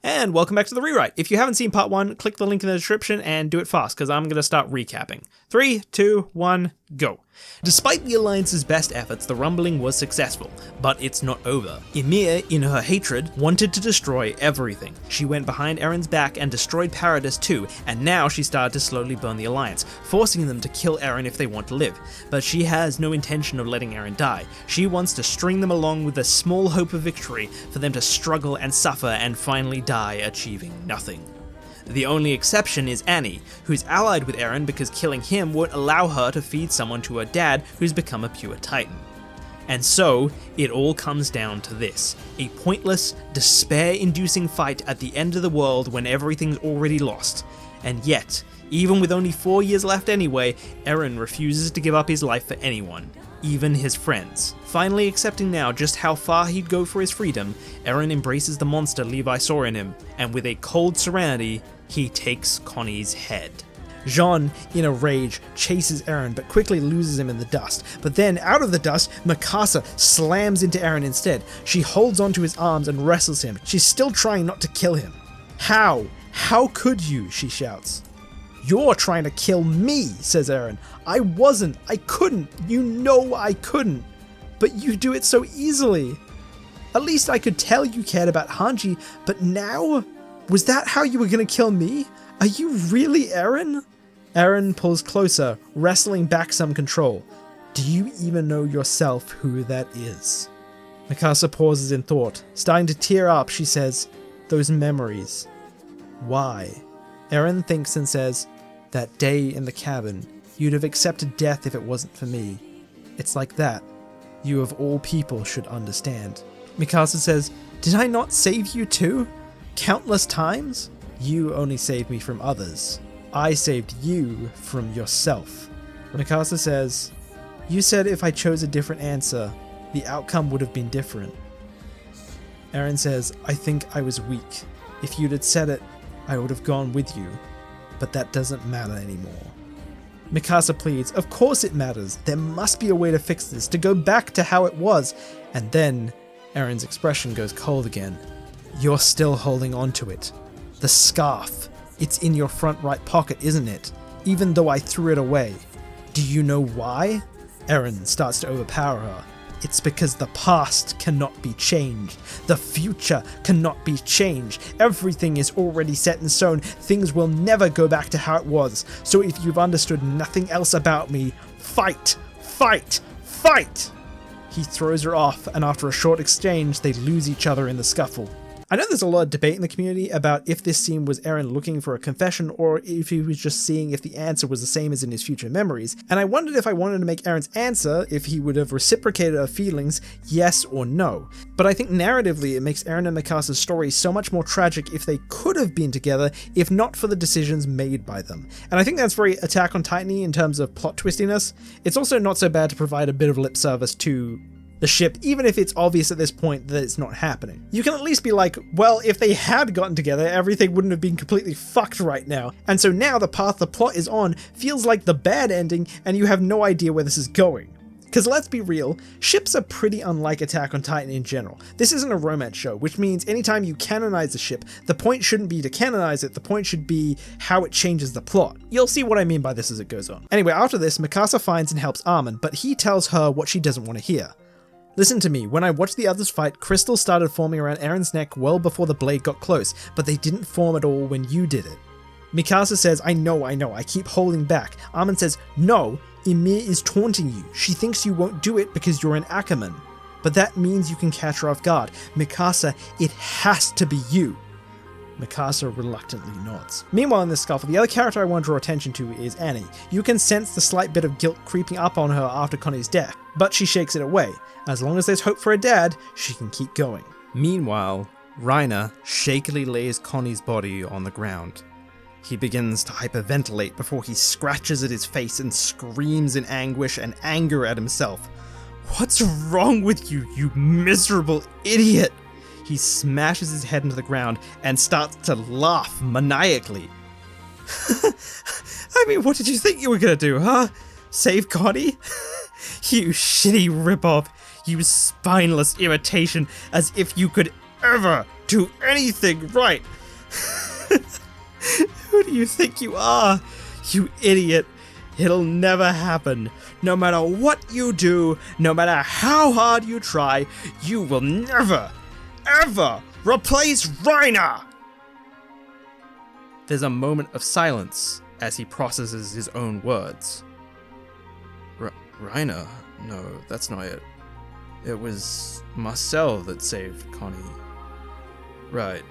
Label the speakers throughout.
Speaker 1: And welcome back to the rewrite. If you haven't seen part 1, click the link in the description and do it fast, because I'm going to start recapping. 3, 2, 1, go. Despite the Alliance's best efforts, the rumbling was successful, but it's not over. Emil, in her hatred, wanted to destroy everything. She went behind Eren's back and destroyed Paradis too, and now she started to slowly burn the Alliance, forcing them to kill Eren if they want to live. But she has no intention of letting Eren die. She wants to string them along with a small hope of victory for them to struggle and suffer and finally die, achieving nothing. The only exception is Annie, who's allied with Eren because killing him won't allow her to feed someone to her dad who's become a pure Titan. And so, it all comes down to this: a pointless, despair-inducing fight at the end of the world when everything's already lost. And yet, even with only 4 years left anyway, Eren refuses to give up his life for anyone, even his friends. Finally accepting now just how far he'd go for his freedom, Eren embraces the monster Levi saw in him, and with a cold serenity, he takes Connie's head. Jean, in a rage, chases Eren but quickly loses him in the dust. But then, out of the dust, Mikasa slams into Eren instead. She holds onto his arms and wrestles him. She's still trying not to kill him. How? How could you? She shouts. You're trying to kill me, says Eren. I wasn't. I couldn't. You know I couldn't. But you do it so easily. At least I could tell you cared about Hanji, but now? Was that how you were gonna kill me? Are you really Eren? Eren pulls closer, wrestling back some control. Do you even know yourself who that is? Mikasa pauses in thought. Starting to tear up, she says, those memories. Why? Eren thinks and says, that day in the cabin, you'd have accepted death if it wasn't for me. It's like that. You of all people should understand. Mikasa says, did I not save you too? Countless times? You only saved me from others. I saved you from yourself. Mikasa says, you said if I chose a different answer, the outcome would have been different. Eren says, I think I was weak. If you'd had said it, I would have gone with you. But that doesn't matter anymore. Mikasa pleads, of course it matters. There must be a way to fix this, to go back to how it was. And then Eren's expression goes cold again. You're still holding on to it. The scarf. It's in your front right pocket, isn't it? Even though I threw it away. Do you know why? Eren starts to overpower her. It's because the past cannot be changed. The future cannot be changed. Everything is already set in stone. Things will never go back to how it was. So if you've understood nothing else about me, fight! Fight! Fight! He throws her off, and after a short exchange, they lose each other in the scuffle. I know there's a lot of debate in the community about if this scene was Eren looking for a confession or if he was just seeing if the answer was the same as in his future memories, and I wondered if I wanted to make Eren's answer, if he would have reciprocated her feelings, yes or no. But I think narratively it makes Eren and Mikasa's story so much more tragic if they could have been together, if not for the decisions made by them. And I think that's very Attack on Titan-y in terms of plot twistiness. It's also not so bad to provide a bit of lip service to the ship, even if it's obvious at this point that it's not happening. You can at least be like, well, if they had gotten together, everything wouldn't have been completely fucked right now. And so now the path the plot is on feels like the bad ending, and you have no idea where this is going. Because let's be real, ships are pretty unlike Attack on Titan in general. This isn't a romance show, which means anytime you canonize a ship, the point shouldn't be to canonize it, the point should be how it changes the plot. You'll see what I mean by this as it goes on. Anyway, after this, Mikasa finds and helps Armin, but he tells her what she doesn't want to hear. Listen to me, when I watched the others fight, crystals started forming around Eren's neck well before the blade got close, but they didn't form at all when you did it. Mikasa says, I know, I keep holding back. Armin says, no, Ymir is taunting you. She thinks you won't do it because you're an Ackerman. But that means you can catch her off guard. Mikasa, it has to be you. Mikasa reluctantly nods. Meanwhile in this scuffle, the other character I want to draw attention to is Annie. You can sense the slight bit of guilt creeping up on her after Connie's death, but she shakes it away. As long as there's hope for a dad, she can keep going. Meanwhile, Reiner shakily lays Connie's body on the ground. He begins to hyperventilate before he scratches at his face and screams in anguish and anger at himself. What's wrong with you, you miserable idiot? He smashes his head into the ground and starts to laugh maniacally. I mean, what did you think you were gonna do, huh? Save Connie? You shitty ripoff. You spineless irritation, as if you could ever do anything right. Who do you think you are? You idiot. It'll never happen. No matter what you do, no matter how hard you try, you will never, ever replace Reiner! There's a moment of silence as he processes his own words. Reiner? No, that's not it. It was Marcel that saved Connie. Right.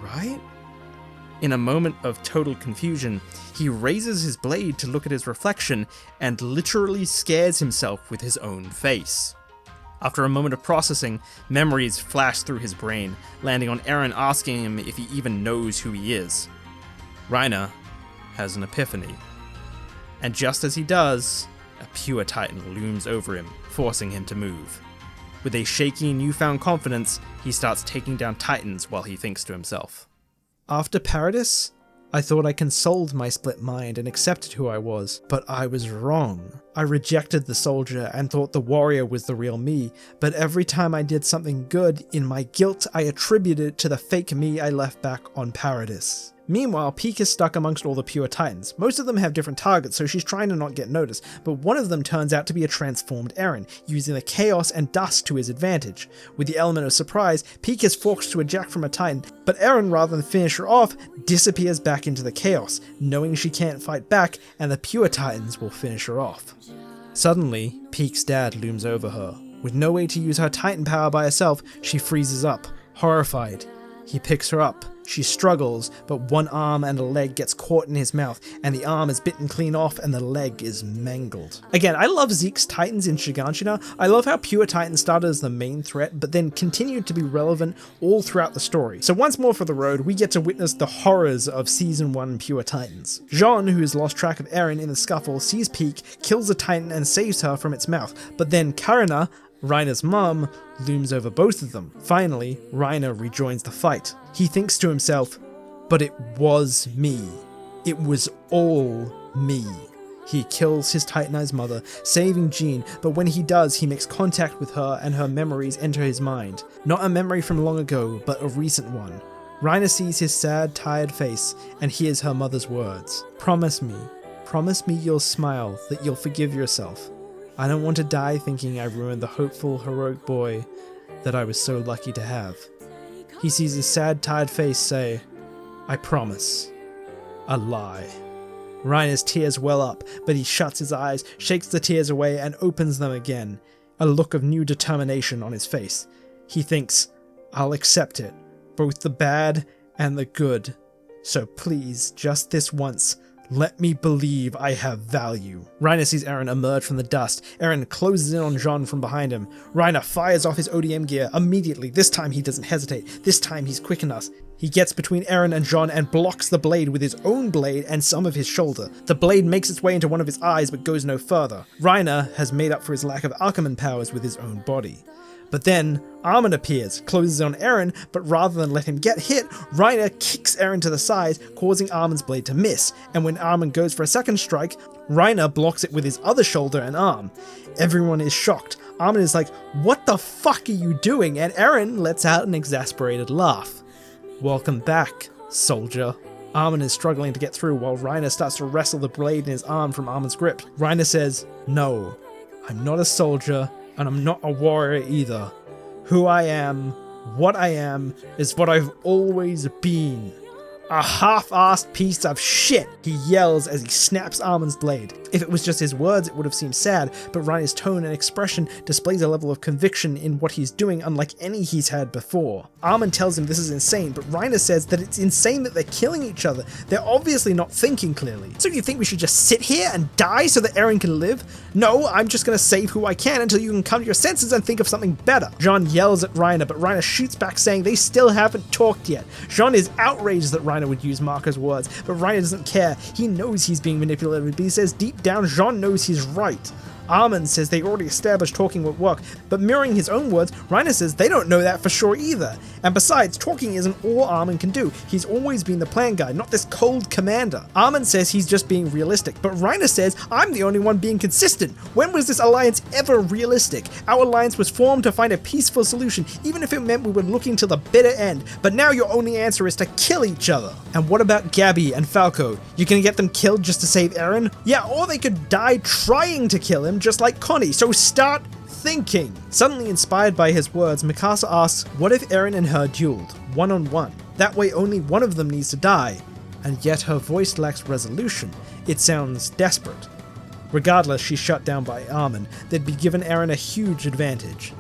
Speaker 1: Right? In a moment of total confusion, he raises his blade to look at his reflection and literally scares himself with his own face. After a moment of processing, memories flash through his brain, landing on Eren asking him if he even knows who he is. Reiner has an epiphany. And just as he does, a pure titan looms over him, forcing him to move. With a shaky newfound confidence, he starts taking down titans while he thinks to himself. After Paradis, I thought I consoled my split mind and accepted who I was, but I was wrong. I rejected the soldier and thought the warrior was the real me, but every time I did something good, in my guilt I attributed it to the fake me I left back on Paradis. Meanwhile, Pieck is stuck amongst all the pure titans. Most of them have different targets, so she's trying to not get noticed, but one of them turns out to be a transformed Eren, using the chaos and dust to his advantage. With the element of surprise, Pieck is forced to eject from a titan, but Eren, rather than finish her off, disappears back into the chaos, knowing she can't fight back and the pure titans will finish her off. Suddenly, Pieck's dad looms over her. With no way to use her titan power by herself, she freezes up, horrified. He picks her up. She struggles, but one arm and a leg gets caught in his mouth, and the arm is bitten clean off and the leg is mangled. Again, I love Zeke's Titans in Shiganshina. I love how Pure Titan started as the main threat, but then continued to be relevant all throughout the story. So once more for the road, we get to witness the horrors of Season 1 Pure Titans. Jean, who has lost track of Eren in the scuffle, sees Pieck, kills the Titan and saves her from its mouth, but then Karina, Reiner's mum, looms over both of them. Finally, Reiner rejoins the fight. He thinks to himself, but it was me. It was all me. He kills his Titanized mother, saving Jean, but when he does, he makes contact with her and her memories enter his mind. Not a memory from long ago, but a recent one. Reiner sees his sad, tired face and hears her mother's words. Promise me you'll smile, that you'll forgive yourself. I don't want to die thinking I ruined the hopeful, heroic boy that I was so lucky to have. He sees his sad, tired face say, I promise. A lie. Reiner's tears well up, but he shuts his eyes, shakes the tears away, and opens them again, a look of new determination on his face. He thinks, I'll accept it, both the bad and the good. So please, just this once, let me believe I have value. Reiner sees Eren emerge from the dust. Eren closes in on Jean from behind him. Reiner fires off his ODM gear immediately. This time he doesn't hesitate. This time he's quick enough. He gets between Eren and Jean and blocks the blade with his own blade and some of his shoulder. The blade makes its way into one of his eyes but goes no further. Reiner has made up for his lack of Alchemon powers with his own body. But then, Armin appears, closes on Eren, but rather than let him get hit, Reiner kicks Eren to the side, causing Armin's blade to miss, and when Armin goes for a second strike, Reiner blocks it with his other shoulder and arm. Everyone is shocked. Armin is like, what the fuck are you doing? And Eren lets out an exasperated laugh. Welcome back, soldier. Armin is struggling to get through while Reiner starts to wrestle the blade in his arm from Armin's grip. Reiner says, no, I'm not a soldier, and I'm not a warrior either. Who I am, what I am, is what I've always been. A half-assed piece of shit, he yells as he snaps Armin's blade. If it was just his words, it would have seemed sad, but Reiner's tone and expression displays a level of conviction in what he's doing unlike any he's had before. Armin tells him this is insane, but Reiner says that it's insane that they're killing each other. They're obviously not thinking clearly. So you think we should just sit here and die so that Eren can live? No, I'm just gonna save who I can until you can come to your senses and think of something better. Jean yells at Reiner, but Reiner shoots back saying they still haven't talked yet. Jean is outraged that Reiner would use Marco's words, but Reiner doesn't care. He knows he's being manipulated, but he says deep down Jean knows he's right. Armin says they already established talking would work, but mirroring his own words, Reiner says they don't know that for sure either. And besides, talking isn't all Armin can do. He's always been the plan guy, not this cold commander. Armin says he's just being realistic, but Reiner says, I'm the only one being consistent. When was this alliance ever realistic? Our alliance was formed to find a peaceful solution, even if it meant we were looking to the bitter end, but now your only answer is to kill each other. And what about Gabby and Falco? You gonna get them killed just to save Eren? Yeah, or they could die trying to kill him, just like Connie, so start thinking. Suddenly inspired by his words, Mikasa asks, what if Eren and her dueled, one-on-one? That way only one of them needs to die. And yet her voice lacks resolution. It sounds desperate. Regardless, she's shut down by Armin. They'd be given Eren a huge advantage.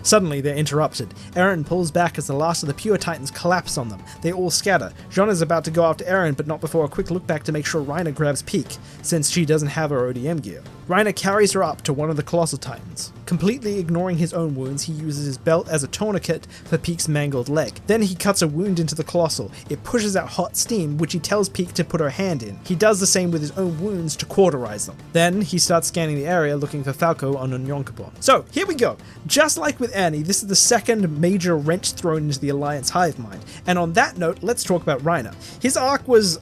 Speaker 1: Suddenly, they're interrupted. Eren pulls back as the last of the Pure Titans collapse on them. They all scatter. Jean is about to go after Eren, but not before a quick look back to make sure Reiner grabs Peak, since she doesn't have her ODM gear. Reiner carries her up to one of the Colossal Titans. Completely ignoring his own wounds, he uses his belt as a tourniquet for Peak's mangled leg. Then he cuts a wound into the Colossal. It pushes out hot steam, which he tells Peak to put her hand in. He does the same with his own wounds to cauterize them. Then he starts scanning the area looking for Falco on Onyonkopon. So, here we go. Just like with Annie, this is the second major wrench thrown into the Alliance hive mind. And on that note, let's talk about Reiner. His arc was,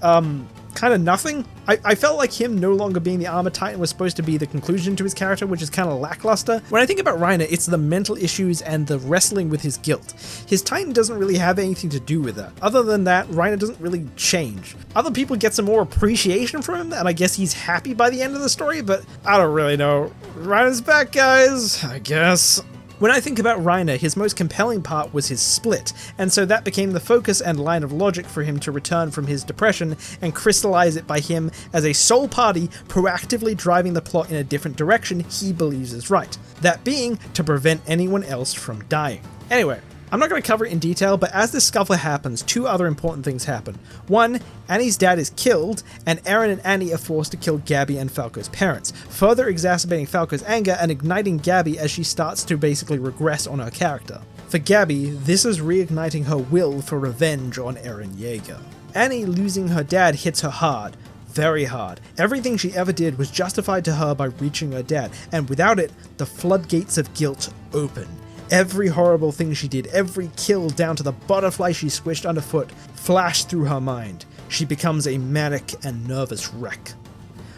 Speaker 1: kind of nothing. I felt like him no longer being the Armor Titan was supposed to be the conclusion to his character, which is kind of lackluster. When I think about Reiner, it's the mental issues and the wrestling with his guilt. His Titan doesn't really have anything to do with that. Other than that, Reiner doesn't really change. Other people get some more appreciation from him, and I guess he's happy by the end of the story, but I don't really know. Reiner's back, guys, I guess. When I think about Reiner, his most compelling part was his split, and so that became the focus and line of logic for him to return from his depression and crystallize it by him as a sole party proactively driving the plot in a different direction he believes is right. That being to prevent anyone else from dying. Anyway, I'm not going to cover it in detail, but as this scuffle happens, two other important things happen. One, Annie's dad is killed, and Eren and Annie are forced to kill Gabby and Falco's parents, further exacerbating Falco's anger and igniting Gabby as she starts to basically regress on her character. For Gabby, this is reigniting her will for revenge on Eren Yeager. Annie losing her dad hits her hard. Very hard. Everything she ever did was justified to her by reaching her dad, and without it, the floodgates of guilt open. Every horrible thing she did, every kill down to the butterfly she squished underfoot, flashed through her mind. She becomes a manic and nervous wreck.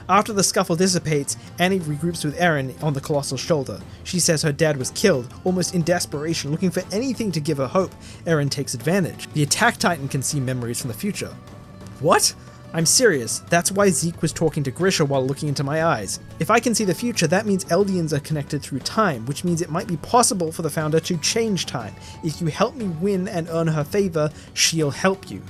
Speaker 1: After the scuffle dissipates, Annie regroups with Eren on the Colossal shoulder. She says her dad was killed, almost in desperation, looking for anything to give her hope. Eren takes advantage. The Attack Titan can see memories from the future. What? I'm serious, that's why Zeke was talking to Grisha while looking into my eyes. If I can see the future, that means Eldians are connected through time, which means it might be possible for the Founder to change time. If you help me win and earn her favor, she'll help you.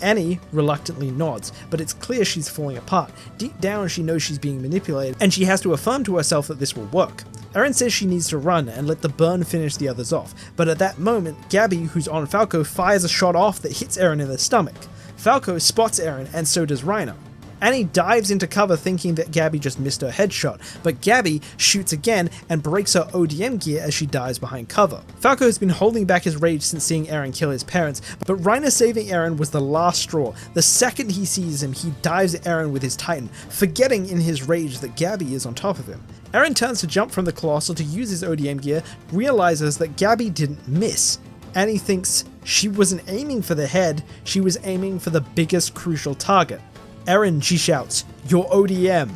Speaker 1: Annie reluctantly nods, but it's clear she's falling apart. Deep down she knows she's being manipulated, and she has to affirm to herself that this will work. Eren says she needs to run and let the burn finish the others off, but at that moment, Gabby, who's on Falco, fires a shot off that hits Eren in the stomach. Falco spots Eren, and so does Reiner. Annie dives into cover thinking that Gabby just missed her headshot, but Gabby shoots again and breaks her ODM gear as she dives behind cover. Falco has been holding back his rage since seeing Eren kill his parents, but Reiner saving Eren was the last straw. The second he sees him, he dives at Eren with his Titan, forgetting in his rage that Gabby is on top of him. Eren turns to jump from the Colossal to use his ODM gear, realizes that Gabby didn't miss. Annie thinks she wasn't aiming for the head, she was aiming for the biggest crucial target. Eren, she shouts, "Your ODM!"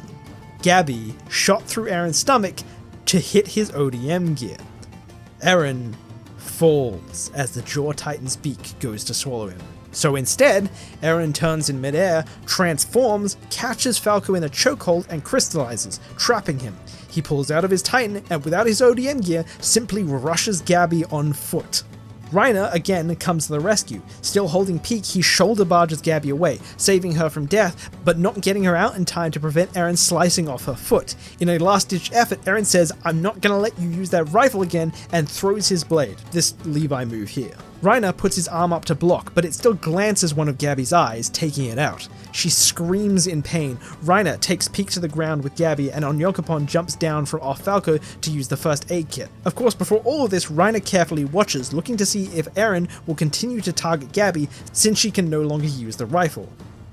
Speaker 1: Gabby shot through Eren's stomach to hit his ODM gear. Eren falls as the Jaw Titan's beak goes to swallow him. So instead, Eren turns in midair, transforms, catches Falco in a chokehold and crystallizes, trapping him. He pulls out of his Titan and without his ODM gear, simply rushes Gabby on foot. Reiner again comes to the rescue. Still holding Peak, he shoulder barges Gabby away, saving her from death, but not getting her out in time to prevent Eren slicing off her foot. In a last-ditch effort, Eren says, "I'm not gonna let you use that rifle again," and throws his blade. This Levi move here. Reiner puts his arm up to block, but it still glances one of Gabby's eyes, taking it out. She screams in pain. Reiner takes Peak to the ground with Gabby, and Onyonkopon jumps down from off Falco to use the first aid kit. Of course, before all of this, Reiner carefully watches, looking to see if Eren will continue to target Gabby since she can no longer use the rifle.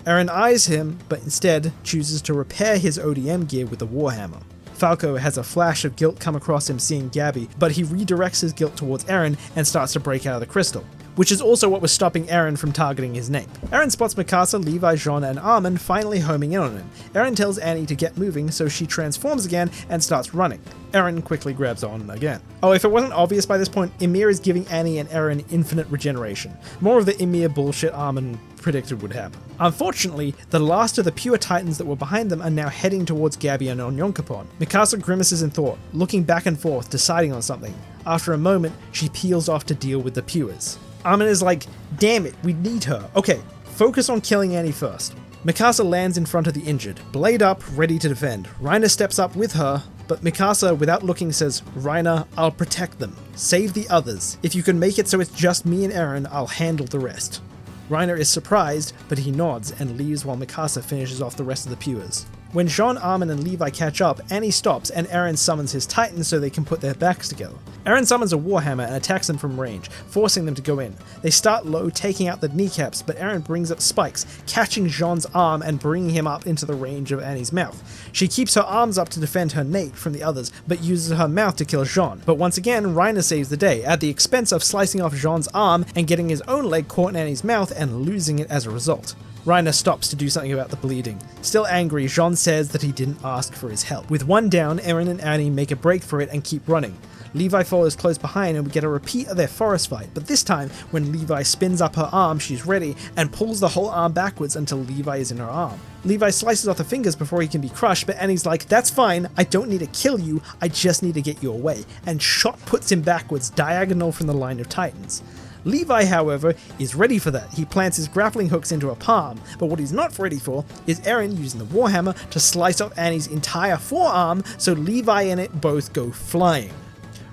Speaker 1: Eren eyes him, but instead chooses to repair his ODM gear with the Warhammer. Falco has a flash of guilt come across him seeing Gabby, but he redirects his guilt towards Eren and starts to break out of the crystal. which is also what was stopping Eren from targeting his nape. Eren spots Mikasa, Levi, Jean, and Armin finally homing in on him. Eren tells Annie to get moving, so she transforms again and starts running. Eren quickly grabs on again. Oh, if it wasn't obvious by this point, Ymir is giving Annie and Eren infinite regeneration. More of the Ymir bullshit Armin predicted would happen. Unfortunately, the last of the pure titans that were behind them are now heading towards Gabi and Onyonkopon. Mikasa grimaces in thought, looking back and forth, deciding on something. After a moment, she peels off to deal with the pures. Armin is like, damn it, we need her. Okay, focus on killing Annie first. Mikasa lands in front of the injured, blade up, ready to defend. Reiner steps up with her, but Mikasa, without looking, says, Reiner, I'll protect them. Save the others. If you can make it so it's just me and Eren, I'll handle the rest. Reiner is surprised, but he nods and leaves while Mikasa finishes off the rest of the pures. When Jean, Armin, and Levi catch up, Annie stops and Eren summons his Titans so they can put their backs together. Eren summons a Warhammer and attacks them from range, forcing them to go in. They start low, taking out the kneecaps, but Eren brings up spikes, catching Jean's arm and bringing him up into the range of Annie's mouth. She keeps her arms up to defend her nape from the others, but uses her mouth to kill Jean. But once again, Reiner saves the day, at the expense of slicing off Jean's arm and getting his own leg caught in Annie's mouth and losing it as a result. Reiner stops to do something about the bleeding. Still angry, Jean says that he didn't ask for his help. With one down, Eren and Annie make a break for it and keep running. Levi follows close behind and we get a repeat of their forest fight, but this time, when Levi spins up her arm, she's ready and pulls the whole arm backwards until Levi is in her arm. Levi slices off the fingers before he can be crushed, but Annie's like, that's fine, I don't need to kill you, I just need to get you away, and shot puts him backwards, diagonal from the line of Titans. Levi, however, is ready for that. He plants his grappling hooks into a palm, but what he's not ready for is Eren using the Warhammer to slice off Annie's entire forearm, so Levi and it both go flying.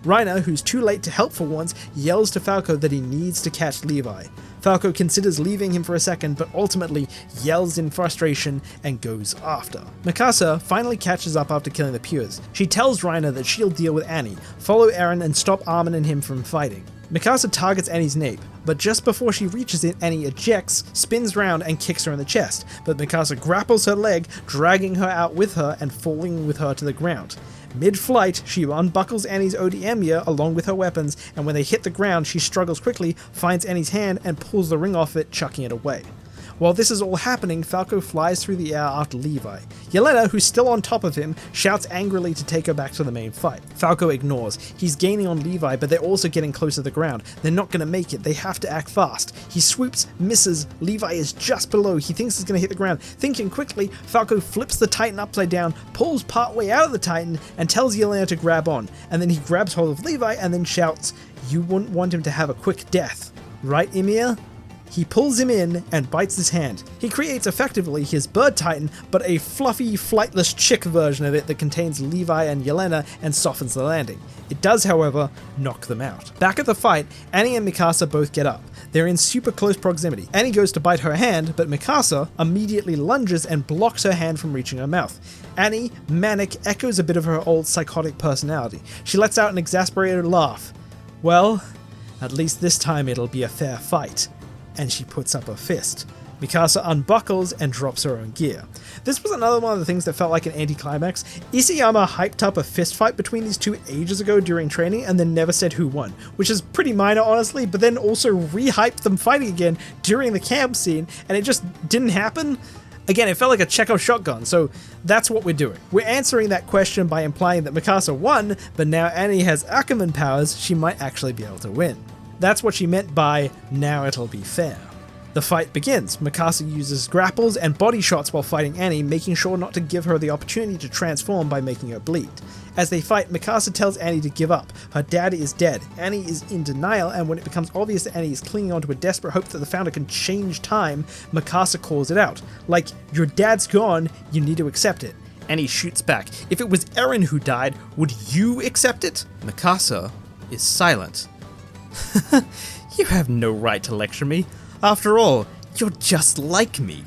Speaker 1: Reiner, who's too late to help for once, yells to Falco that he needs to catch Levi. Falco considers leaving him for a second, but ultimately yells in frustration and goes after. Mikasa finally catches up after killing the Pures. She tells Reiner that she'll deal with Annie, follow Eren and stop Armin and him from fighting. Mikasa targets Annie's nape, but just before she reaches it, Annie ejects, spins round and kicks her in the chest, but Mikasa grapples her leg, dragging her out with her and falling with her to the ground. Mid-flight, she unbuckles Annie's ODM along with her weapons, and when they hit the ground, she struggles quickly, finds Annie's hand and pulls the ring off it, chucking it away. While this is all happening, Falco flies through the air after Levi. Yelena, who's still on top of him, shouts angrily to take her back to the main fight. Falco ignores. He's gaining on Levi, but they're also getting close to the ground. They're not going to make it. They have to act fast. He swoops, misses. Levi is just below. He thinks he's going to hit the ground. Thinking quickly, Falco flips the Titan upside down, pulls partway out of the Titan, and tells Yelena to grab on. And then he grabs hold of Levi and then shouts, "You wouldn't want him to have a quick death. Right, Emil?" He pulls him in and bites his hand. He creates effectively his bird titan, but a fluffy, flightless chick version of it that contains Levi and Yelena and softens the landing. It does, however, knock them out. Back at the fight, Annie and Mikasa both get up. They're in super close proximity. Annie goes to bite her hand, but Mikasa immediately lunges and blocks her hand from reaching her mouth. Annie, manic, echoes a bit of her old psychotic personality. She lets out an exasperated laugh. Well, at least this time it'll be a fair fight. And she puts up a fist. Mikasa unbuckles and drops her own gear. This was another one of the things that felt like an anticlimax. Isayama hyped up a fist fight between these two ages ago during training and then never said who won, which is pretty minor honestly, but then also re-hyped them fighting again during the camp scene and it just didn't happen. Again, it felt like a Chekhov shotgun, so that's what we're doing. We're answering that question by implying that Mikasa won, but now Annie has Ackerman powers, she might actually be able to win. That's what she meant by, now it'll be fair. The fight begins. Mikasa uses grapples and body shots while fighting Annie, making sure not to give her the opportunity to transform by making her bleed. As they fight, Mikasa tells Annie to give up. Her dad is dead. Annie is in denial, and when it becomes obvious that Annie is clinging on to a desperate hope that the founder can change time, Mikasa calls it out. Like, your dad's gone, you need to accept it. Annie shoots back. If it was Eren who died, would you accept it? Mikasa is silent. You have no right to lecture me. After all, you're just like me.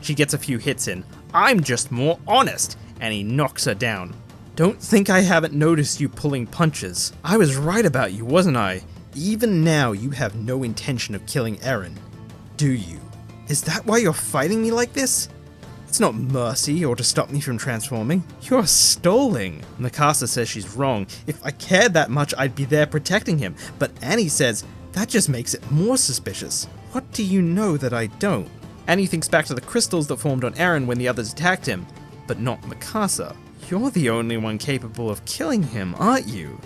Speaker 1: She gets a few hits in. I'm just more honest. And he knocks her down. Don't think I haven't noticed you pulling punches. I was right about you, wasn't I? Even now, you have no intention of killing Eren. Do you? Is that why you're fighting me like this? It's not mercy or to stop me from transforming. You're stalling. Mikasa says she's wrong. If I cared that much, I'd be there protecting him. But Annie says, That just makes it more suspicious. What do you know that I don't? Annie thinks back to the crystals that formed on Eren when the others attacked him, but not Mikasa. You're the only one capable of killing him, aren't you?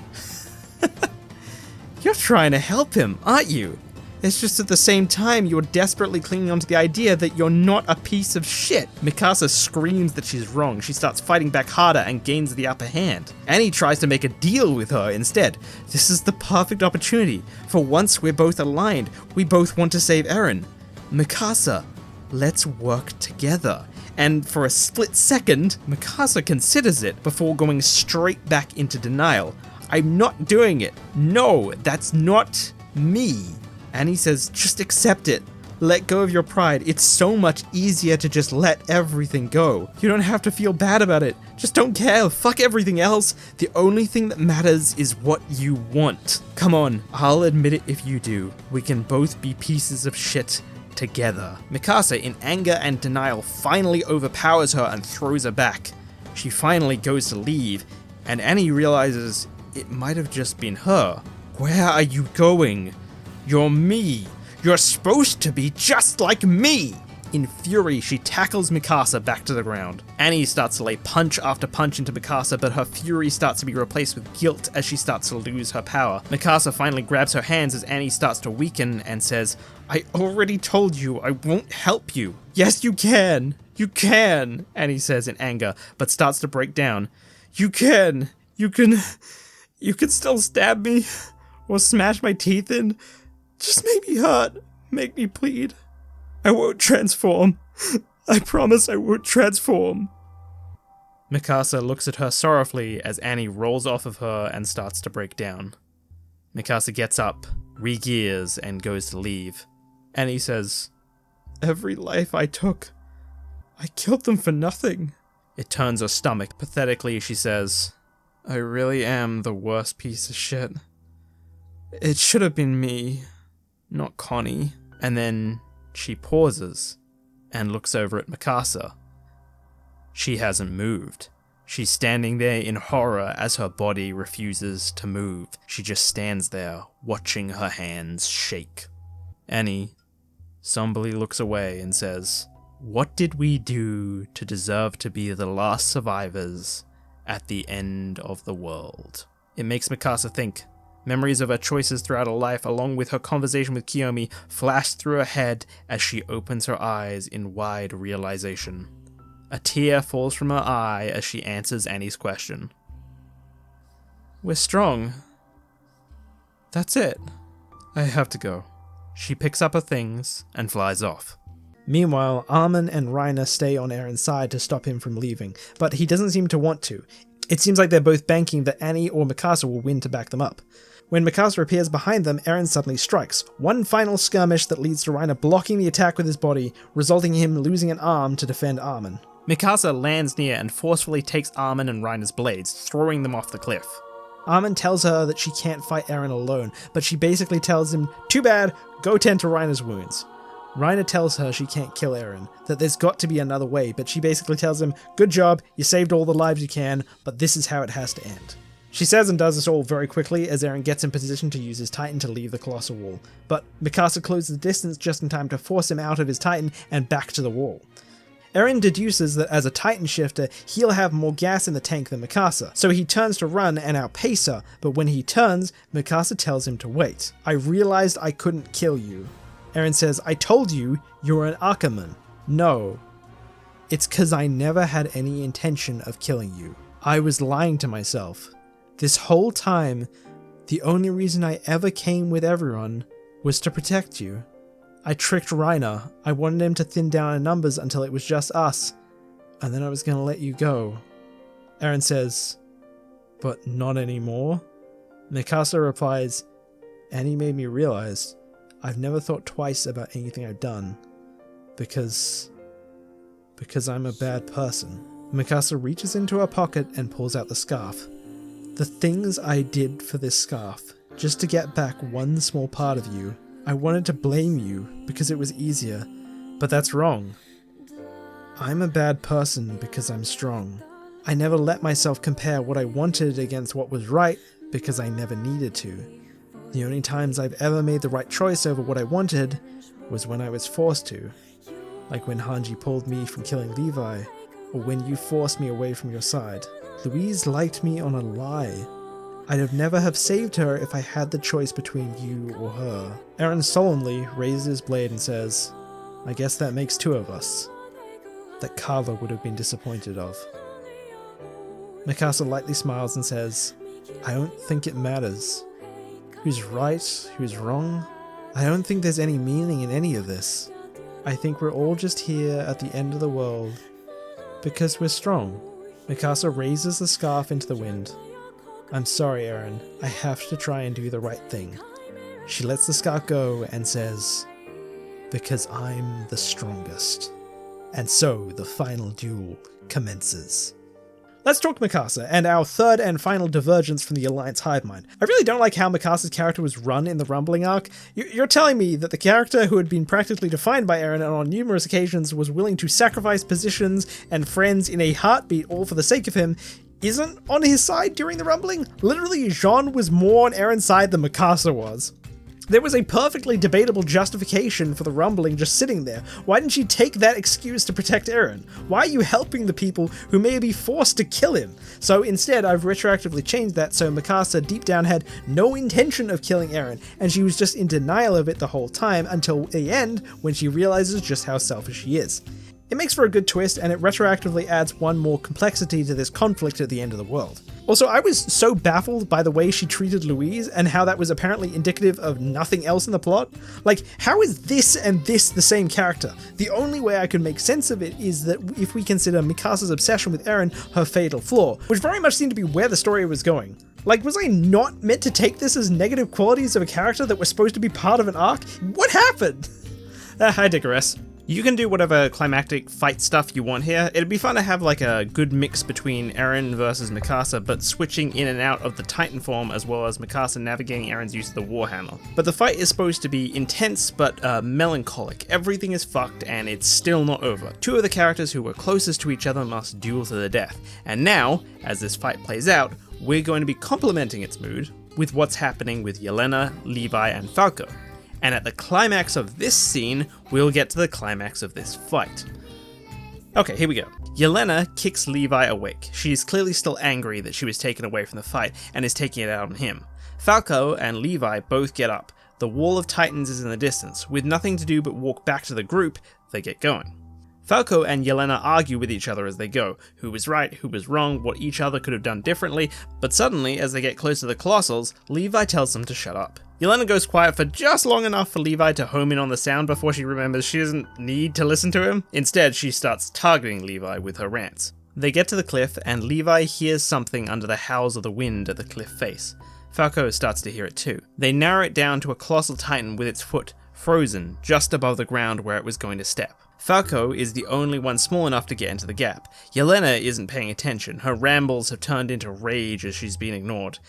Speaker 1: You're trying to help him, aren't you? It's just at the same time you're desperately clinging onto the idea that you're not a piece of shit. Mikasa screams that she's wrong. She starts fighting back harder and gains the upper hand. Annie tries to make a deal with her instead. This is the perfect opportunity. For once we're both aligned. We both want to save Eren. Mikasa, let's work together. And for a split second, Mikasa considers it before going straight back into denial. I'm not doing it. No, that's not me. Annie says, just accept it. Let go of your pride. It's so much easier to just let everything go. You don't have to feel bad about it. Just don't care. Fuck everything else. The only thing that matters is what you want. Come on, I'll admit it if you do. We can both be pieces of shit together. Mikasa, in anger and denial, finally overpowers her and throws her back. She finally goes to leave, and Annie realizes it might have just been her. Where are you going? You're me. You're supposed to be just like me. In fury, she tackles Mikasa back to the ground. Annie starts to lay punch after punch into Mikasa, but her fury starts to be replaced with guilt as she starts to lose her power. Mikasa finally grabs her hands as Annie starts to weaken and says, I already told you I won't help you. Yes, you can. You can, Annie says in anger, but starts to break down. You can. You can still stab me or smash my teeth in. Just make me hurt. Make me bleed. I won't transform. I promise I won't transform. Mikasa looks at her sorrowfully as Annie rolls off of her and starts to break down. Mikasa gets up, re-gears, and goes to leave. Annie says, every life I took, I killed them for nothing. It turns her stomach. Pathetically, she says, I really am the worst piece of shit. It should have been me, not Connie. And then she pauses and looks over at Mikasa. She hasn't moved. She's standing there in horror as her body refuses to move. She just stands there, watching her hands shake. Annie somberly looks away and says, what did we do to deserve to be the last survivors at the end of the world? It makes Mikasa think. Memories of her choices throughout her life, along with her conversation with Kiyomi, flash through her head as she opens her eyes in wide realization. A tear falls from her eye as she answers Annie's question. We're strong. That's it. I have to go. She picks up her things and flies off. Meanwhile, Armin and Reiner stay on Eren's side to stop him from leaving, but he doesn't seem to want to. It seems like they're both banking that Annie or Mikasa will win to back them up. When Mikasa appears behind them, Eren suddenly strikes. One final skirmish that leads to Reiner blocking the attack with his body, resulting in him losing an arm to defend Armin. Mikasa lands near and forcefully takes Armin and Reiner's blades, throwing them off the cliff. Armin tells her that she can't fight Eren alone, but she basically tells him, too bad, go tend to Reiner's wounds. Reiner tells her she can't kill Eren, that there's got to be another way, but she basically tells him, good job, you saved all the lives you can, but this is how it has to end. She says and does this all very quickly as Eren gets in position to use his Titan to leave the Colossal Wall, but Mikasa closes the distance just in time to force him out of his Titan and back to the wall. Eren deduces that as a Titan shifter, he'll have more gas in the tank than Mikasa, so he turns to run and outpace her, but when he turns, Mikasa tells him to wait. I realized I couldn't kill you. Eren says, I told you, you're an Ackerman. No. It's 'cause I never had any intention of killing you. I was lying to myself. This whole time, the only reason I ever came with everyone was to protect you. I tricked Reiner. I wanted him to thin down in numbers until it was just us, and then I was gonna let you go. Eren says, but not anymore? Mikasa replies, Annie made me realize I've never thought twice about anything I've done, because I'm a bad person. Mikasa reaches into her pocket and pulls out the scarf. The things I did for this scarf, just to get back one small part of you. I wanted to blame you because it was easier, but that's wrong. I'm a bad person because I'm strong. I never let myself compare what I wanted against what was right because I never needed to.
Speaker 2: The only times I've ever made the right choice over what I wanted was when I was forced to. Like when Hanji pulled me from killing Levi, or when you forced me away from your side. Louise liked me on a lie. I'd have never have saved her if I had the choice between you or her. Eren solemnly raises his blade and says, I guess that makes two of us. That Kava would have been disappointed of. Mikasa lightly smiles and says, I don't think it matters. Who's right, who's wrong? I don't think there's any meaning in any of this. I think we're all just here at the end of the world because we're strong. Mikasa raises the scarf into the wind. I'm sorry, Eren. I have to try and do the right thing. She lets the scarf go and says, because I'm the strongest. And so the final duel commences.
Speaker 1: Let's talk Mikasa, and our third and final divergence from the Alliance hive mind. I really don't like how Mikasa's character was run in the Rumbling arc. You're telling me that the character who had been practically defined by Eren and on numerous occasions was willing to sacrifice positions and friends in a heartbeat all for the sake of him isn't on his side during the Rumbling? Literally, Jean was more on Eren's side than Mikasa was. There was a perfectly debatable justification for the Rumbling just sitting there. Why didn't you take that excuse to protect Eren? Why are you helping the people who may be forced to kill him? So instead, I've retroactively changed that so Mikasa deep down had no intention of killing Eren, and she was just in denial of it the whole time until the end when she realizes just how selfish she is. It makes for a good twist, and it retroactively adds one more complexity to this conflict at the end of the world. Also, I was so baffled by the way she treated Louise and how that was apparently indicative of nothing else in the plot. Like, how is this and this the same character? The only way I can make sense of it is that if we consider Mikasa's obsession with Eren her fatal flaw, which very much seemed to be where the story was going. Like, was I not meant to take this as negative qualities of a character that was supposed to be part of an arc? What happened? I digress. You can do whatever climactic fight stuff you want here. It'd be fun to have like a good mix between Eren versus Mikasa, but switching in and out of the Titan form as well as Mikasa navigating Eren's use of the Warhammer. But the fight is supposed to be intense but melancholic. Everything is fucked and it's still not over. Two of the characters who were closest to each other must duel to the death. And now, as this fight plays out, we're going to be complementing its mood with what's happening with Yelena, Levi, and Falco. And at the climax of this scene, we'll get to the climax of this fight. Okay, here we go. Yelena kicks Levi awake. She is clearly still angry that she was taken away from the fight and is taking it out on him. Falco and Levi both get up. The wall of Titans is in the distance. With nothing to do but walk back to the group, they get going. Falco and Yelena argue with each other as they go, who was right, who was wrong, what each other could have done differently, but suddenly, as they get close to the Colossals, Levi tells them to shut up. Yelena goes quiet for just long enough for Levi to home in on the sound before she remembers she doesn't need to listen to him. Instead, she starts targeting Levi with her rants. They get to the cliff, and Levi hears something under the howls of the wind at the cliff face. Falco starts to hear it too. They narrow it down to a colossal titan with its foot frozen just above the ground where it was going to step. Falco is the only one small enough to get into the gap. Yelena isn't paying attention. Her rambles have turned into rage as she's been ignored.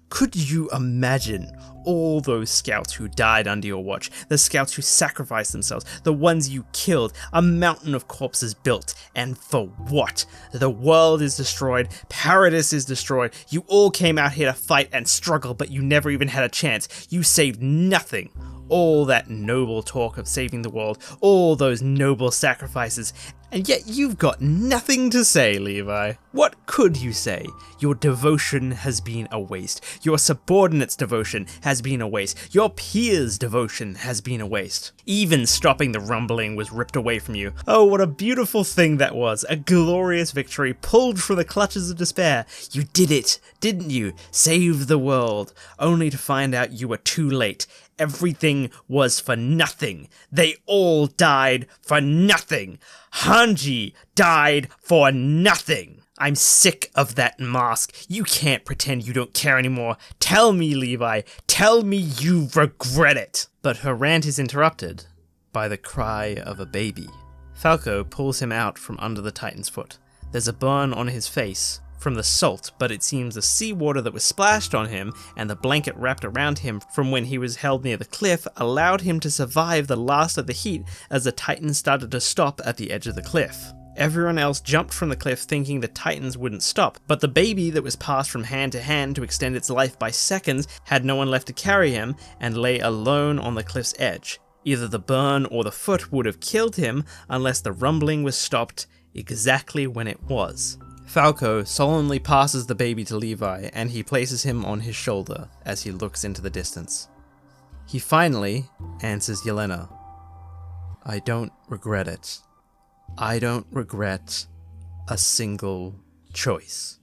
Speaker 1: Could you imagine all those scouts who died under your watch, the scouts who sacrificed themselves, the ones you killed, a mountain of corpses built, and for what? The world is destroyed, Paradis is destroyed, you all came out here to fight and struggle, but you never even had a chance, you saved nothing. All that noble talk of saving the world, all those noble sacrifices, and yet you've got nothing to say, Levi. What could you say? Your devotion has been a waste. Your subordinates' devotion has been a waste. Your peers' devotion has been a waste. Even stopping the rumbling was ripped away from you. Oh, what a beautiful thing that was. A glorious victory pulled from the clutches of despair. You did it, didn't you? Saved the world, only to find out you were too late. Everything was for nothing. They all died for nothing. Hanji died for nothing. I'm sick of that mask. You can't pretend you don't care anymore. Tell me, Levi. Tell me you regret it. But her rant is interrupted by the cry of a baby. Falco pulls him out from under the Titan's foot. There's a burn on his face from the salt, but it seems the seawater that was splashed on him and the blanket wrapped around him from when he was held near the cliff allowed him to survive the last of the heat as the Titan started to stop at the edge of the cliff. Everyone else jumped from the cliff thinking the Titans wouldn't stop, but the baby that was passed from hand to hand to extend its life by seconds had no one left to carry him and lay alone on the cliff's edge. Either the burn or the foot would have killed him unless the rumbling was stopped exactly when it was. Falco solemnly passes the baby to Levi and he places him on his shoulder as he looks into the distance. He finally answers Yelena. I don't regret it. I don't regret a single choice.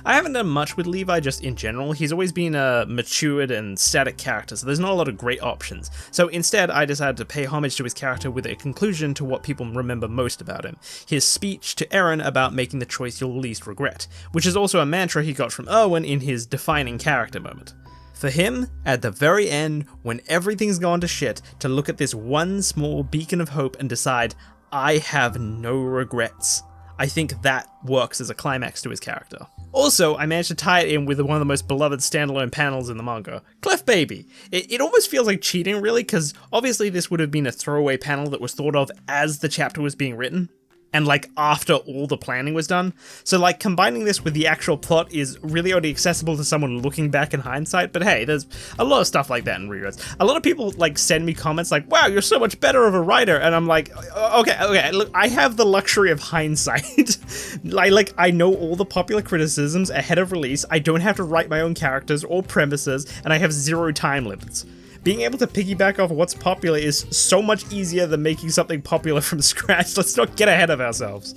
Speaker 1: I haven't done much with Levi just in general. He's always been a matured and static character, so there's not a lot of great options. So instead, I decided to pay homage to his character with a conclusion to what people remember most about him. His speech to Eren about making the choice you'll least regret, which is also a mantra he got from Erwin in his defining character moment. For him, at the very end, when everything's gone to shit, to look at this one small beacon of hope and decide, I have no regrets. I think that works as a climax to his character. Also, I managed to tie it in with one of the most beloved standalone panels in the manga, Cliff Baby. It almost feels like cheating, really, because obviously this would have been a throwaway panel that was thought of as the chapter was being written, and like after all the planning was done. So like combining this with the actual plot is really only accessible to someone looking back in hindsight, but hey, there's a lot of stuff like that in rereads. A lot of people like send me comments like, wow, you're so much better of a writer, and I'm like, okay, look, I have the luxury of hindsight. I know all the popular criticisms ahead of release, I don't have to write my own characters or premises, and I have 0 time limits. Being able to piggyback off what's popular is so much easier than making something popular from scratch. Let's not get ahead of ourselves.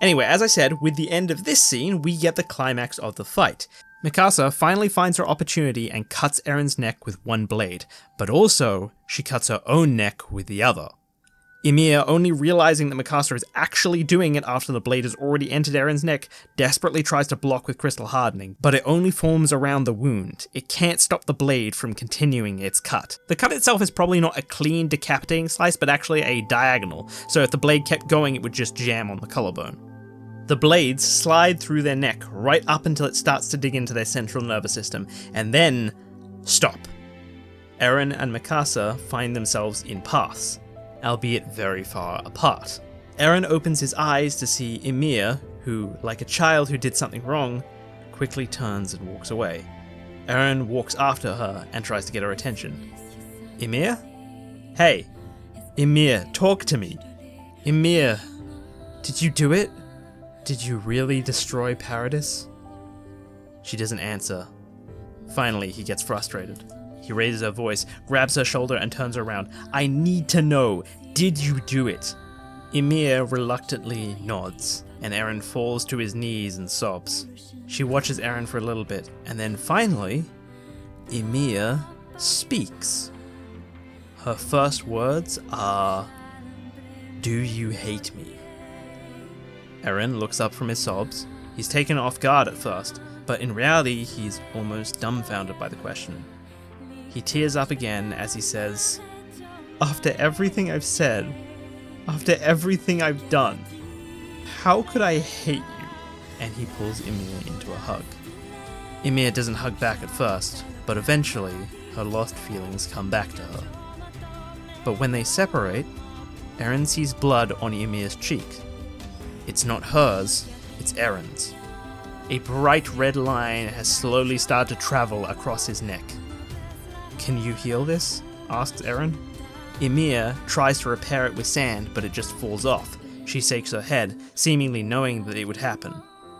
Speaker 1: Anyway, as I said, with the end of this scene, we get the climax of the fight. Mikasa finally finds her opportunity and cuts Eren's neck with one blade, but also, she cuts her own neck with the other. Emil, only realizing that Mikasa is actually doing it after the blade has already entered Eren's neck, desperately tries to block with crystal hardening, but it only forms around the wound. It can't stop the blade from continuing its cut. The cut itself is probably not a clean decapitating slice, but actually a diagonal, so if the blade kept going it would just jam on the collarbone. The blades slide through their neck right up until it starts to dig into their central nervous system, and then stop. Eren and Mikasa find themselves in paths, albeit very far apart. Eren opens his eyes to see Emil, who, like a child who did something wrong, quickly turns and walks away. Eren walks after her and tries to get her attention. Emil? Hey! Emil, talk to me! Emil, did you do it? Did you really destroy Paradis? She doesn't answer. Finally, he gets frustrated. He raises her voice, grabs her shoulder and turns her around. I need to know, did you do it? Emil reluctantly nods, and Eren falls to his knees and sobs. She watches Eren for a little bit, and then finally, Emil speaks. Her first words are, do you hate me? Eren looks up from his sobs. He's taken off guard at first, but in reality he's almost dumbfounded by the question. He tears up again as he says, after everything I've said, after everything I've done, how could I hate you? And he pulls Emil into a hug. Emil doesn't hug back at first, but eventually her lost feelings come back to her. But when they separate, Eren sees blood on Emil's cheek. It's not hers, it's Eren's. A bright red line has slowly started to travel across his neck. Can you heal this? Asks Eren. Emil tries to repair it with sand, but it just falls off. She shakes her head, seemingly knowing that it would happen.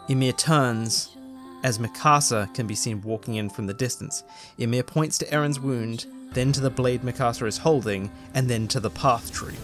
Speaker 1: Emil turns, as Mikasa can be seen walking in from the distance. Emil points to Eren's wound, then to the blade Mikasa is holding, and then to the path tree.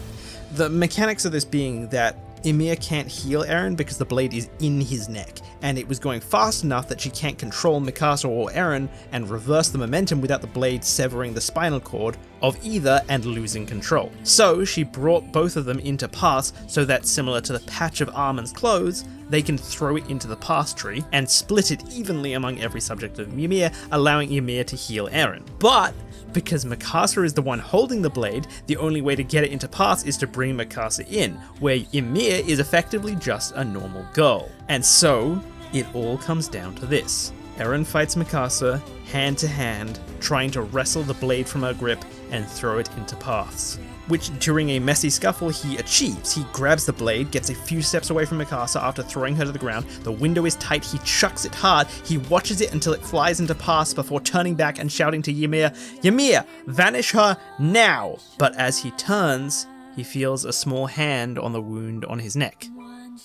Speaker 1: The mechanics of this being that Emil can't heal Eren because the blade is in his neck, and it was going fast enough that she can't control Mikasa or Eren and reverse the momentum without the blade severing the spinal cord of either and losing control. So she brought both of them into paths so that, similar to the patch of Armin's clothes, they can throw it into the path tree and split it evenly among every subject of Ymir, allowing Ymir to heal Eren. But because Mikasa is the one holding the blade, the only way to get it into paths is to bring Mikasa in, where Ymir is effectively just a normal girl. And so, it all comes down to this. Eren fights Mikasa, hand to hand, trying to wrestle the blade from her grip, and throw it into paths, which during a messy scuffle he achieves. He grabs the blade, gets a few steps away from Mikasa after throwing her to the ground. The window is tight, he chucks it hard, he watches it until it flies into paths before turning back and shouting to Ymir, "Ymir, vanish her now!" But as he turns, he feels a small hand on the wound on his neck.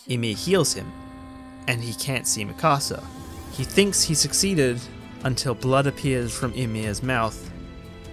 Speaker 1: Ymir heals him, and he can't see Mikasa. He thinks he succeeded until blood appears from Ymir's mouth,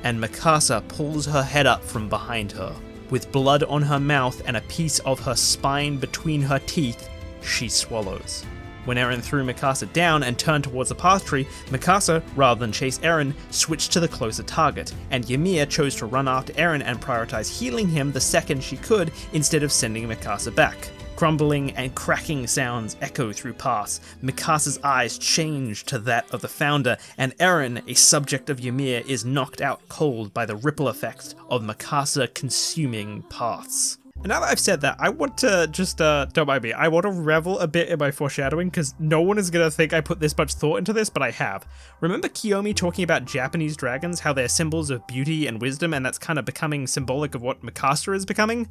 Speaker 1: and Mikasa pulls her head up from behind her. With blood on her mouth and a piece of her spine between her teeth, she swallows. When Eren threw Mikasa down and turned towards the path tree, Mikasa, rather than chase Eren, switched to the closer target, and Ymir chose to run after Eren and prioritize healing him the second she could instead of sending Mikasa back. Crumbling and cracking sounds echo through paths. Mikasa's eyes change to that of the Founder, and Eren, a subject of Ymir, is knocked out cold by the ripple effect of Mikasa consuming paths. And now that I've said that, I want to just, don't mind me, I want to revel a bit in my foreshadowing, because no one is going to think I put this much thought into this, but I have. Remember Kiyomi talking about Japanese dragons, how they're symbols of beauty and wisdom, and that's kind of becoming symbolic of what Mikasa is becoming?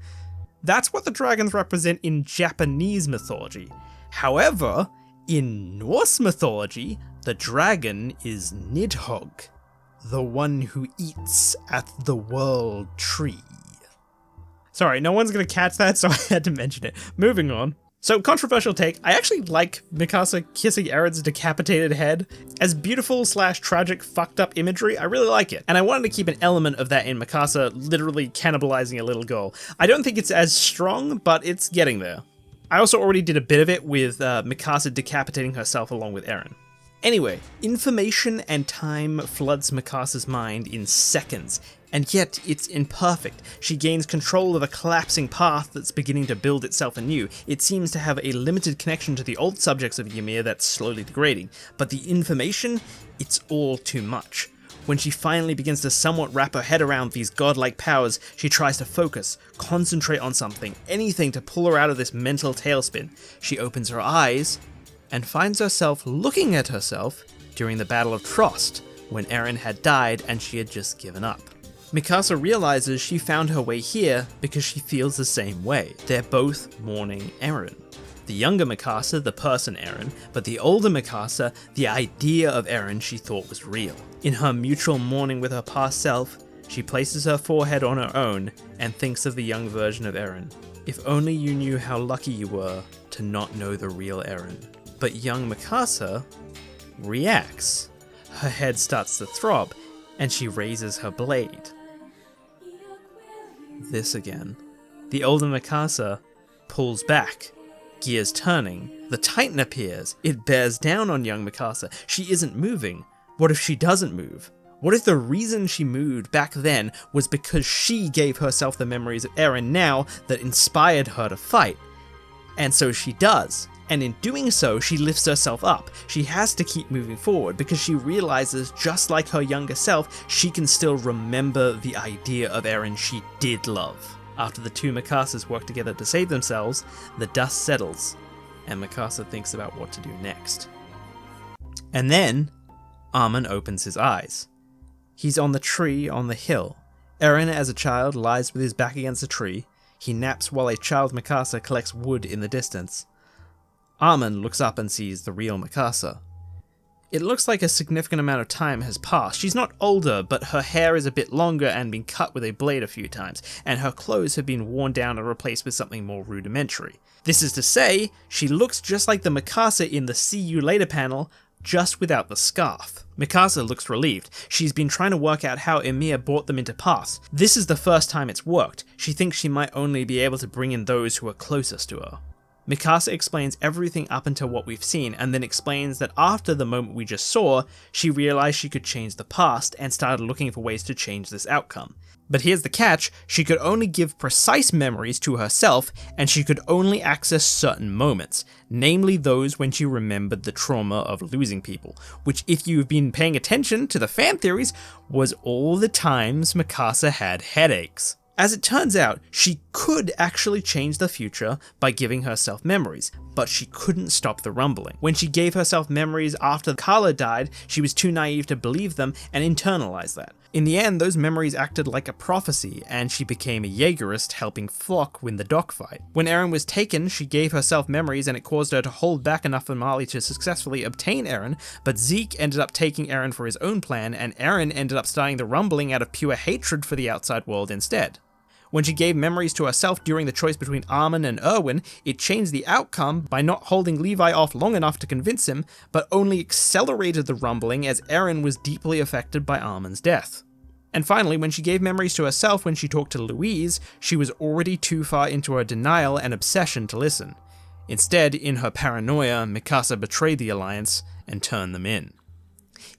Speaker 1: That's what the dragons represent in Japanese mythology. However, in Norse mythology, the dragon is Nidhogg, the one who eats at the world tree. Sorry, no one's gonna catch that, so I had to mention it. Moving on. So, controversial take, I actually like Mikasa kissing Eren's decapitated head. As beautiful / tragic fucked up imagery, I really like it. And I wanted to keep an element of that in Mikasa literally cannibalizing a little girl. I don't think it's as strong, but it's getting there. I also already did a bit of it with Mikasa decapitating herself along with Eren. Anyway, information and time floods Mikasa's mind in seconds, and yet it's imperfect. She gains control of a collapsing path that's beginning to build itself anew. It seems to have a limited connection to the old subjects of Ymir that's slowly degrading, but the information, it's all too much. When she finally begins to somewhat wrap her head around these godlike powers, she tries to focus, concentrate on something, anything to pull her out of this mental tailspin. She opens her eyes, and finds herself looking at herself during the Battle of Trost, when Eren had died and she had just given up. Mikasa realizes she found her way here because she feels the same way. They're both mourning Eren. The younger Mikasa, the person Eren, but the older Mikasa, the idea of Eren she thought was real. In her mutual mourning with her past self, she places her forehead on her own and thinks of the young version of Eren. If only you knew how lucky you were to not know the real Eren. But young Mikasa reacts. Her head starts to throb, and she raises her blade. This again. The older Mikasa pulls back, gears turning. The Titan appears. It bears down on young Mikasa. She isn't moving. What if she doesn't move? What if the reason she moved back then was because she gave herself the memories of Eren now that inspired her to fight? And so she does. And in doing so, she lifts herself up. She has to keep moving forward because she realizes, just like her younger self, she can still remember the idea of Eren she did love. After the two Mikasas work together to save themselves, the dust settles, and Mikasa thinks about what to do next. And then, Armin opens his eyes. He's on the tree on the hill. Eren, as a child, lies with his back against a tree. He naps while a child Mikasa collects wood in the distance. Armin looks up and sees the real Mikasa. It looks like a significant amount of time has passed. She's not older, but her hair is a bit longer and been cut with a blade a few times, and her clothes have been worn down and replaced with something more rudimentary. This is to say, she looks just like the Mikasa in the See You Later panel, just without the scarf. Mikasa looks relieved. She's been trying to work out how Ymir brought them into paths. This is the first time it's worked. She thinks she might only be able to bring in those who are closest to her. Mikasa explains everything up until what we've seen, and then explains that after the moment we just saw, she realized she could change the past and started looking for ways to change this outcome. But here's the catch, she could only give precise memories to herself, and she could only access certain moments, namely those when she remembered the trauma of losing people, which, if you've been paying attention to the fan theories, was all the times Mikasa had headaches. As it turns out, she could actually change the future by giving herself memories, but she couldn't stop the rumbling. When she gave herself memories after Carla died, she was too naive to believe them and internalize that. In the end, those memories acted like a prophecy, and she became a Jaegerist helping Flock win the dogfight. When Eren was taken, she gave herself memories and it caused her to hold back enough for Marley to successfully obtain Eren, but Zeke ended up taking Eren for his own plan, and Eren ended up starting the rumbling out of pure hatred for the outside world instead. When she gave memories to herself during the choice between Armin and Erwin, it changed the outcome by not holding Levi off long enough to convince him, but only accelerated the rumbling as Eren was deeply affected by Armin's death. And finally, when she gave memories to herself when she talked to Louise, she was already too far into her denial and obsession to listen. Instead, in her paranoia, Mikasa betrayed the Alliance and turned them in.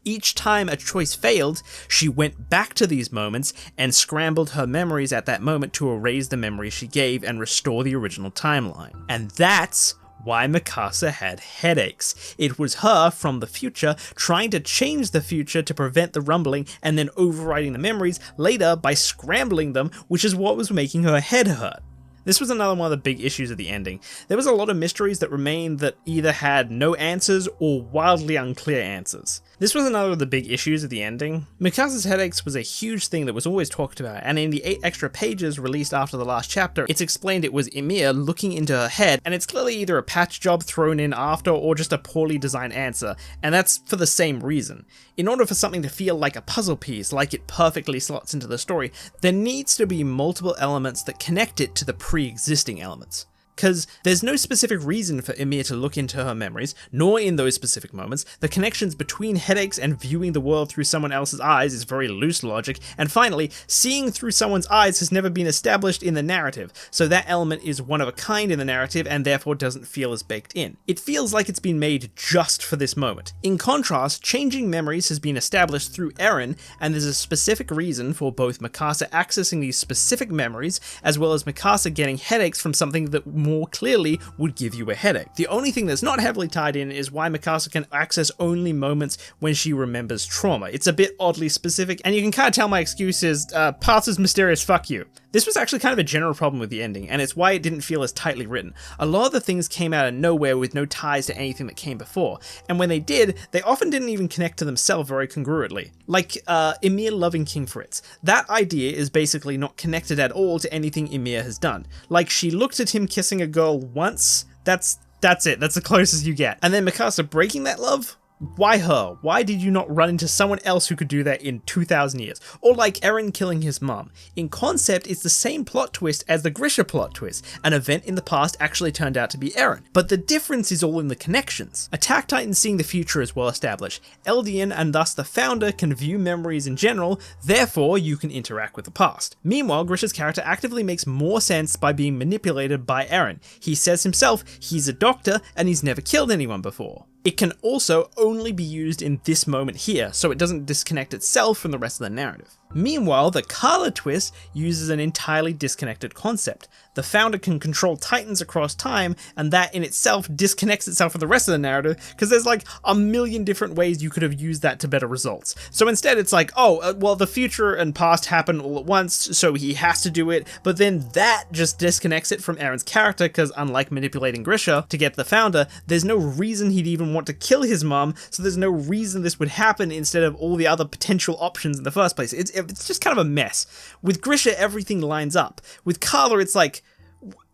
Speaker 1: Each time a choice failed, she went back to these moments and scrambled her memories at that moment to erase the memories she gave and restore the original timeline. And that's why Mikasa had headaches. It was her, from the future, trying to change the future to prevent the rumbling and then overriding the memories later by scrambling them, which is what was making her head hurt. This was another one of the big issues of the ending. There was a lot of mysteries that remained that either had no answers or wildly unclear answers. This was another of the big issues of the ending. Mikasa's headaches was a huge thing that was always talked about, and in the 8 extra pages released after the last chapter, it's explained it was Emil looking into her head, and it's clearly either a patch job thrown in after or just a poorly designed answer, and that's for the same reason. In order for something to feel like a puzzle piece, like it perfectly slots into the story, there needs to be multiple elements that connect it to the pre-existing elements. Because there's no specific reason for Emil to look into her memories, nor in those specific moments. The connections between headaches and viewing the world through someone else's eyes is very loose logic, and finally, seeing through someone's eyes has never been established in the narrative, so that element is one of a kind in the narrative and therefore doesn't feel as baked in. It feels like it's been made just for this moment. In contrast, changing memories has been established through Eren, and there's a specific reason for both Mikasa accessing these specific memories, as well as Mikasa getting headaches from something that more clearly would give you a headache. The only thing that's not heavily tied in is why Mikasa can access only moments when she remembers trauma. It's a bit oddly specific, and you can kind of tell my excuse is, parts is mysterious, fuck you. This was actually kind of a general problem with the ending, and it's why it didn't feel as tightly written. A lot of the things came out of nowhere with no ties to anything that came before, and when they did, they often didn't even connect to themselves very congruently. Like, Emil loving King Fritz. That idea is basically not connected at all to anything Emil has done. Like, she looked at him kissing a girl once, that's it, that's the closest you get. And then Mikasa breaking that love? Why her? Why did you not run into someone else who could do that in 2,000 years? Or like Eren killing his mom. In concept, it's the same plot twist as the Grisha plot twist. An event in the past actually turned out to be Eren. But the difference is all in the connections. Attack Titan seeing the future is well established. Eldian and thus the founder can view memories in general, therefore you can interact with the past. Meanwhile, Grisha's character actively makes more sense by being manipulated by Eren. He says himself he's a doctor and he's never killed anyone before. It can also only be used in this moment here, so it doesn't disconnect itself from the rest of the narrative. Meanwhile, the Carla twist uses an entirely disconnected concept. The founder can control titans across time, and that in itself disconnects itself from the rest of the narrative, because there's like a million different ways you could have used that to better results. So instead it's like, well, the future and past happen all at once, so he has to do it, but then that just disconnects it from Eren's character, because unlike manipulating Grisha to get the founder, there's no reason he'd even want to kill his mom, so there's no reason this would happen instead of all the other potential options in the first place. It's just kind of a mess. With Grisha, everything lines up. With Carla, it's like,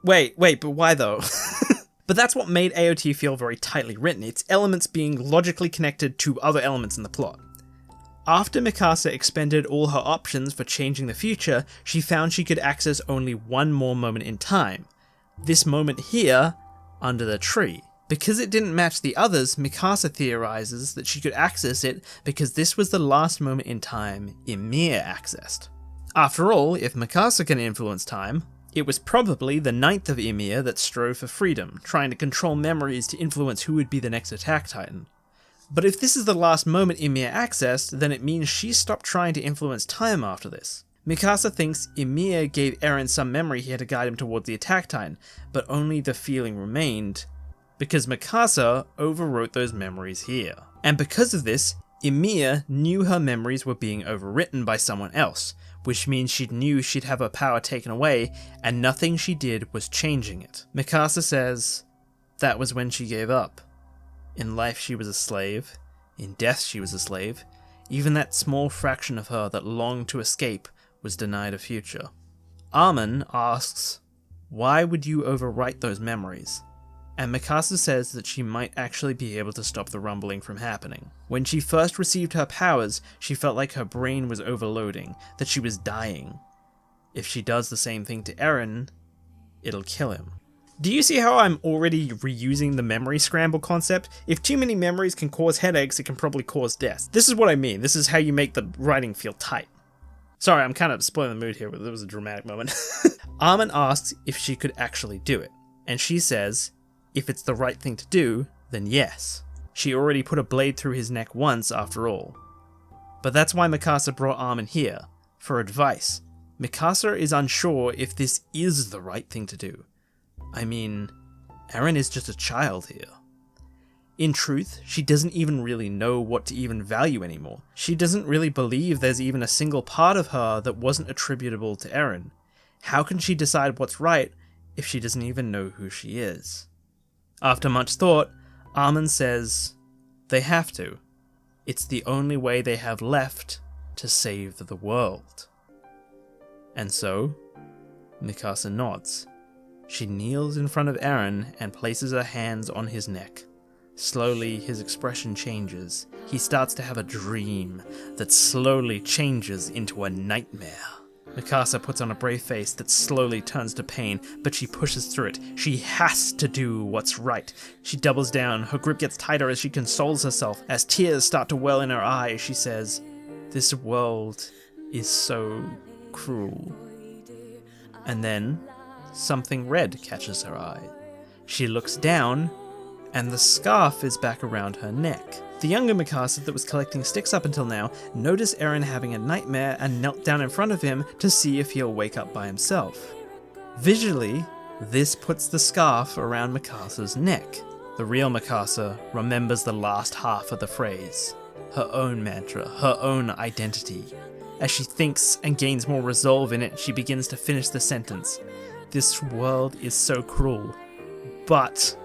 Speaker 1: wait, but why though? But that's what made AOT feel very tightly written, its elements being logically connected to other elements in the plot. After Mikasa expended all her options for changing the future, she found she could access only one more moment in time. This moment here, under the tree. Because it didn't match the others, Mikasa theorizes that she could access it because this was the last moment in time Emil accessed. After all, if Mikasa can influence time, it was probably the 9th of Emil that strove for freedom, trying to control memories to influence who would be the next Attack Titan. But if this is the last moment Emil accessed, then it means she stopped trying to influence time after this. Mikasa thinks Emil gave Eren some memory here to guide him towards the Attack Titan, but only the feeling remained, because Mikasa overwrote those memories here. And because of this, Emil knew her memories were being overwritten by someone else, which means she knew she'd have her power taken away, and nothing she did was changing it. Mikasa says, that was when she gave up. In life she was a slave, in death she was a slave, Even that small fraction of her that longed to escape was denied a future. Armin asks, why would you overwrite those memories? And Mikasa says that she might actually be able to stop the rumbling from happening. When she first received her powers, she felt like her brain was overloading, that she was dying. If she does the same thing to Eren, it'll kill him. Do you see how I'm already reusing the memory scramble concept? If too many memories can cause headaches, it can probably cause death. This is what I mean. This is how you make the writing feel tight. Sorry, I'm kind of spoiling the mood here, but it was a dramatic moment. Armin asks if she could actually do it, and she says, if it's the right thing to do, then yes. She already put a blade through his neck once after all. But that's why Mikasa brought Armin here, for advice. Mikasa is unsure if this is the right thing to do. I mean, Eren is just a child here. In truth, she doesn't even really know what to even value anymore. She doesn't really believe there's even a single part of her that wasn't attributable to Eren. How can she decide what's right if she doesn't even know who she is? After much thought, Armin says, they have to. It's the only way they have left to save the world. And so, Mikasa nods. She kneels in front of Eren and places her hands on his neck. Slowly, his expression changes. He starts to have a dream that slowly changes into a nightmare. Mikasa puts on a brave face that slowly turns to pain, but she pushes through it. She has to do what's right. She doubles down, her grip gets tighter as she consoles herself. As tears start to well in her eyes, she says, this world is so cruel. And then, something red catches her eye. She looks down, and the scarf is back around her neck. The younger Mikasa that was collecting sticks up until now noticed Eren having a nightmare and knelt down in front of him to see if he'll wake up by himself. Visually, this puts the scarf around Mikasa's neck. The real Mikasa remembers the last half of the phrase, her own mantra, her own identity. As she thinks and gains more resolve in it, she begins to finish the sentence. This world is so cruel, but,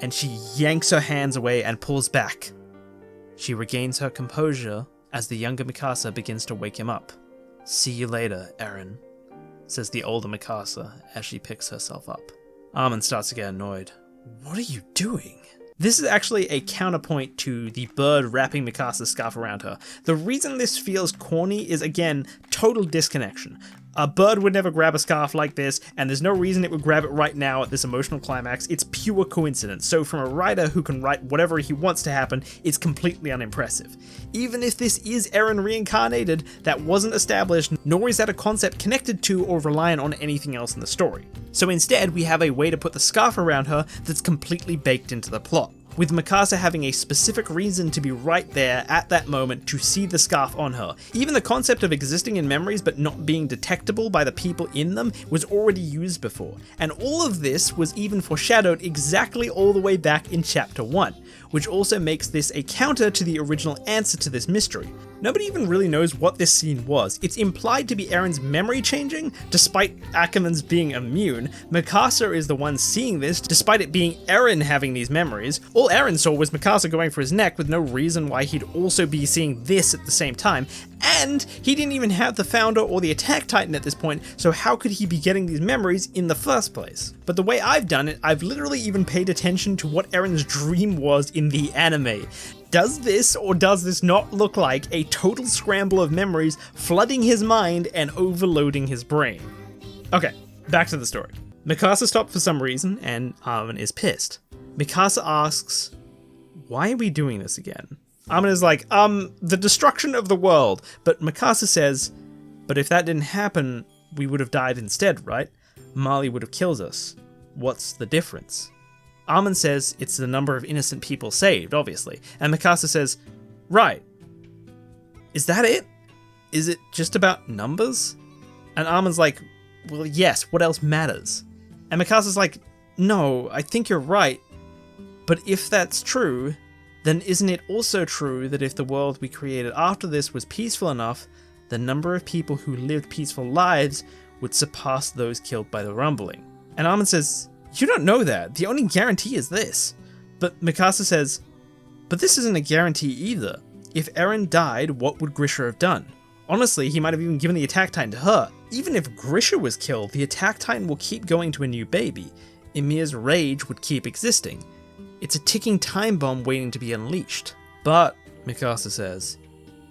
Speaker 1: and she yanks her hands away and pulls back. She regains her composure as the younger Mikasa begins to wake him up. See you later, Eren, says the older Mikasa as she picks herself up. Armin starts to get annoyed. What are you doing? This is actually a counterpoint to the bird wrapping Mikasa's scarf around her. The reason this feels corny is, again, total disconnection. A bird would never grab a scarf like this, and there's no reason it would grab it right now at this emotional climax. It's pure coincidence. So from a writer who can write whatever he wants to happen, it's completely unimpressive. Even if this is Eren reincarnated, that wasn't established, nor is that a concept connected to or reliant on anything else in the story. So instead, we have a way to put the scarf around her that's completely baked into the plot, with Mikasa having a specific reason to be right there at that moment to see the scarf on her. Even the concept of existing in memories but not being detectable by the people in them was already used before, and all of this was even foreshadowed exactly all the way back in Chapter 1, which also makes this a counter to the original answer to this mystery. Nobody even really knows what this scene was. It's implied to be Eren's memory changing, despite Ackerman's being immune. Mikasa is the one seeing this, despite it being Eren having these memories. All Eren saw was Mikasa going for his neck with no reason why he'd also be seeing this at the same time. And he didn't even have the Founder or the Attack Titan at this point, so how could he be getting these memories in the first place? But the way I've done it, I've literally even paid attention to what Eren's dream was in the anime. Does this or does this not look like a total scramble of memories flooding his mind and overloading his brain? Okay, back to the story. Mikasa stopped for some reason, and Armin is pissed. Mikasa asks, why are we doing this again? Armin is like, the destruction of the world. But Mikasa says, but if that didn't happen, we would have died instead, right? Marley would have killed us. What's the difference? Armin says it's the number of innocent people saved, obviously. And Mikasa says, right. Is that it? Is it just about numbers? And Armin's like, well, yes, what else matters? And Mikasa's like, no, I think you're right. But if that's true, then isn't it also true that if the world we created after this was peaceful enough, the number of people who lived peaceful lives would surpass those killed by the rumbling? And Armin says, you don't know that. The only guarantee is this. But Mikasa says, but this isn't a guarantee either. If Eren died, what would Grisha have done? Honestly, he might have even given the Attack Titan to her. Even if Grisha was killed, the Attack Titan will keep going to a new baby. Emir's rage would keep existing. It's a ticking time bomb waiting to be unleashed. But, Mikasa says,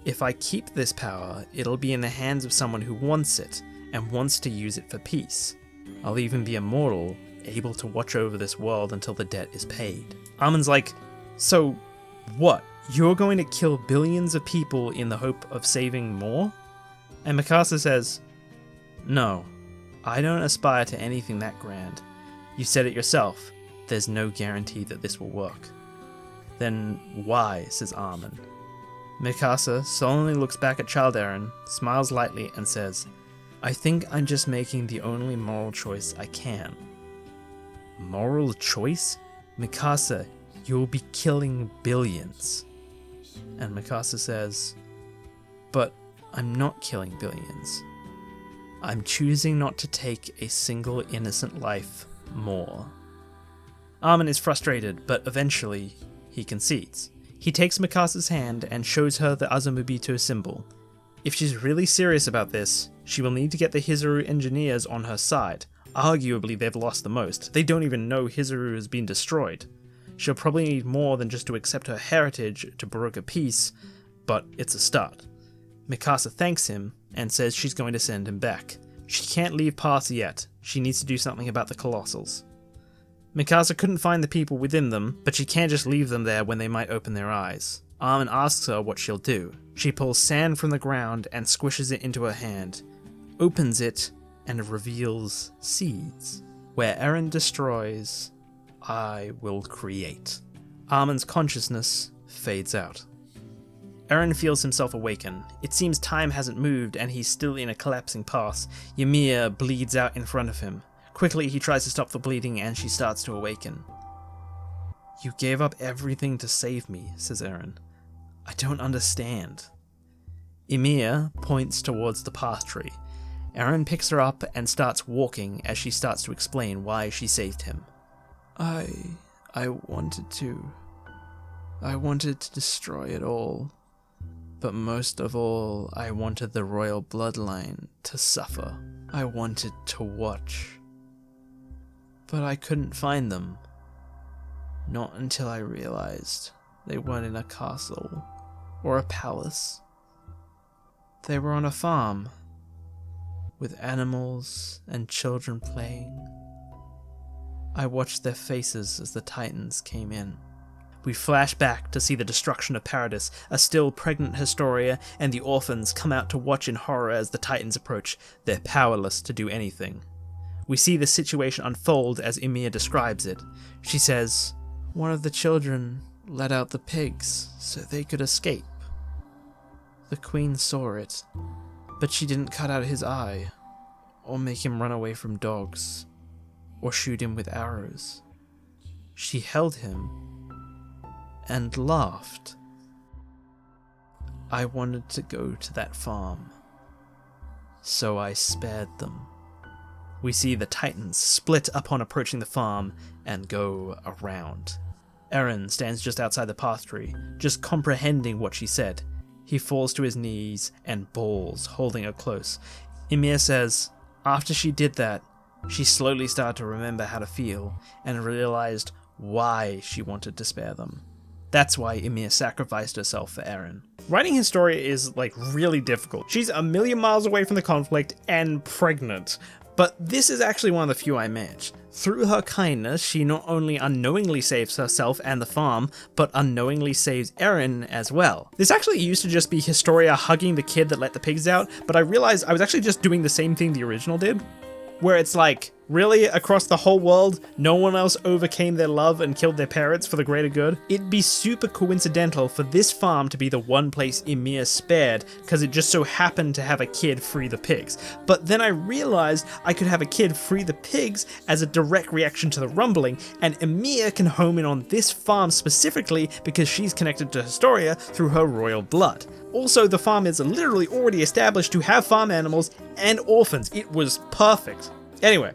Speaker 1: if I keep this power, it'll be in the hands of someone who wants it, and wants to use it for peace. I'll even be immortal, able to watch over this world until the debt is paid. Armin's like, so what? You're going to kill billions of people in the hope of saving more? And Mikasa says, no, I don't aspire to anything that grand. You said it yourself, there's no guarantee that this will work. Then why, says Armin. Mikasa solemnly looks back at Child Eren, smiles lightly, and says, I think I'm just making the only moral choice I can. Moral choice? Mikasa, you'll be killing billions. And Mikasa says, but I'm not killing billions. I'm choosing not to take a single innocent life more. Armin is frustrated, but eventually he concedes. He takes Mikasa's hand and shows her the Azumabito symbol. If she's really serious about this, she will need to get the Hizuru engineers on her side. Arguably, they've lost the most. They don't even know Hizuru has been destroyed. She'll probably need more than just to accept her heritage to broker peace, but it's a start. Mikasa thanks him and says she's going to send him back. She can't leave Pass yet. She needs to do something about the Colossals. Mikasa couldn't find the people within them, but she can't just leave them there when they might open their eyes. Armin asks her what she'll do. She pulls sand from the ground and squishes it into her hand, opens it, and reveals seeds. Where Eren destroys, I will create. Armin's consciousness fades out. Eren feels himself awaken. It seems time hasn't moved and he's still in a collapsing pass. Ymir bleeds out in front of him. Quickly he tries to stop the bleeding and she starts to awaken. You gave up everything to save me, says Eren. I don't understand. Ymir points towards the path tree. Eren picks her up and starts walking as she starts to explain why she saved him. I wanted to. I wanted to destroy it all. But most of all, I wanted the royal bloodline to suffer. I wanted to watch. But I couldn't find them. Not until I realized they weren't in a castle or a palace. They were on a farm, with animals and children playing. I watched their faces as the Titans came in. We flash back to see the destruction of Paradis, a still pregnant Historia, and the orphans come out to watch in horror as the Titans approach. They're powerless to do anything. We see the situation unfold as Ymir describes it. She says, one of the children let out the pigs so they could escape. The queen saw it, but she didn't cut out his eye, or make him run away from dogs, or shoot him with arrows. She held him and laughed. I wanted to go to that farm, so I spared them. We see the Titans split upon approaching the farm and go around. Eren stands just outside the path tree, just comprehending what she said. He falls to his knees and bawls, holding her close. Ymir says, after she did that, she slowly started to remember how to feel and realized why she wanted to spare them. That's why Ymir sacrificed herself for Eren. Writing Historia is really difficult. She's a million miles away from the conflict and pregnant. But this is actually one of the few I managed. Through her kindness, she not only unknowingly saves herself and the farm, but unknowingly saves Eren as well. This actually used to just be Historia hugging the kid that let the pigs out, but I realized I was actually just doing the same thing the original did. Where it's like, really, across the whole world, no one else overcame their love and killed their parents for the greater good? It'd be super coincidental for this farm to be the one place Ymir spared, because it just so happened to have a kid free the pigs. But then I realized I could have a kid free the pigs as a direct reaction to the rumbling, and Ymir can home in on this farm specifically because she's connected to Historia through her royal blood. Also, the farm is literally already established to have farm animals and orphans. It was perfect. Anyway,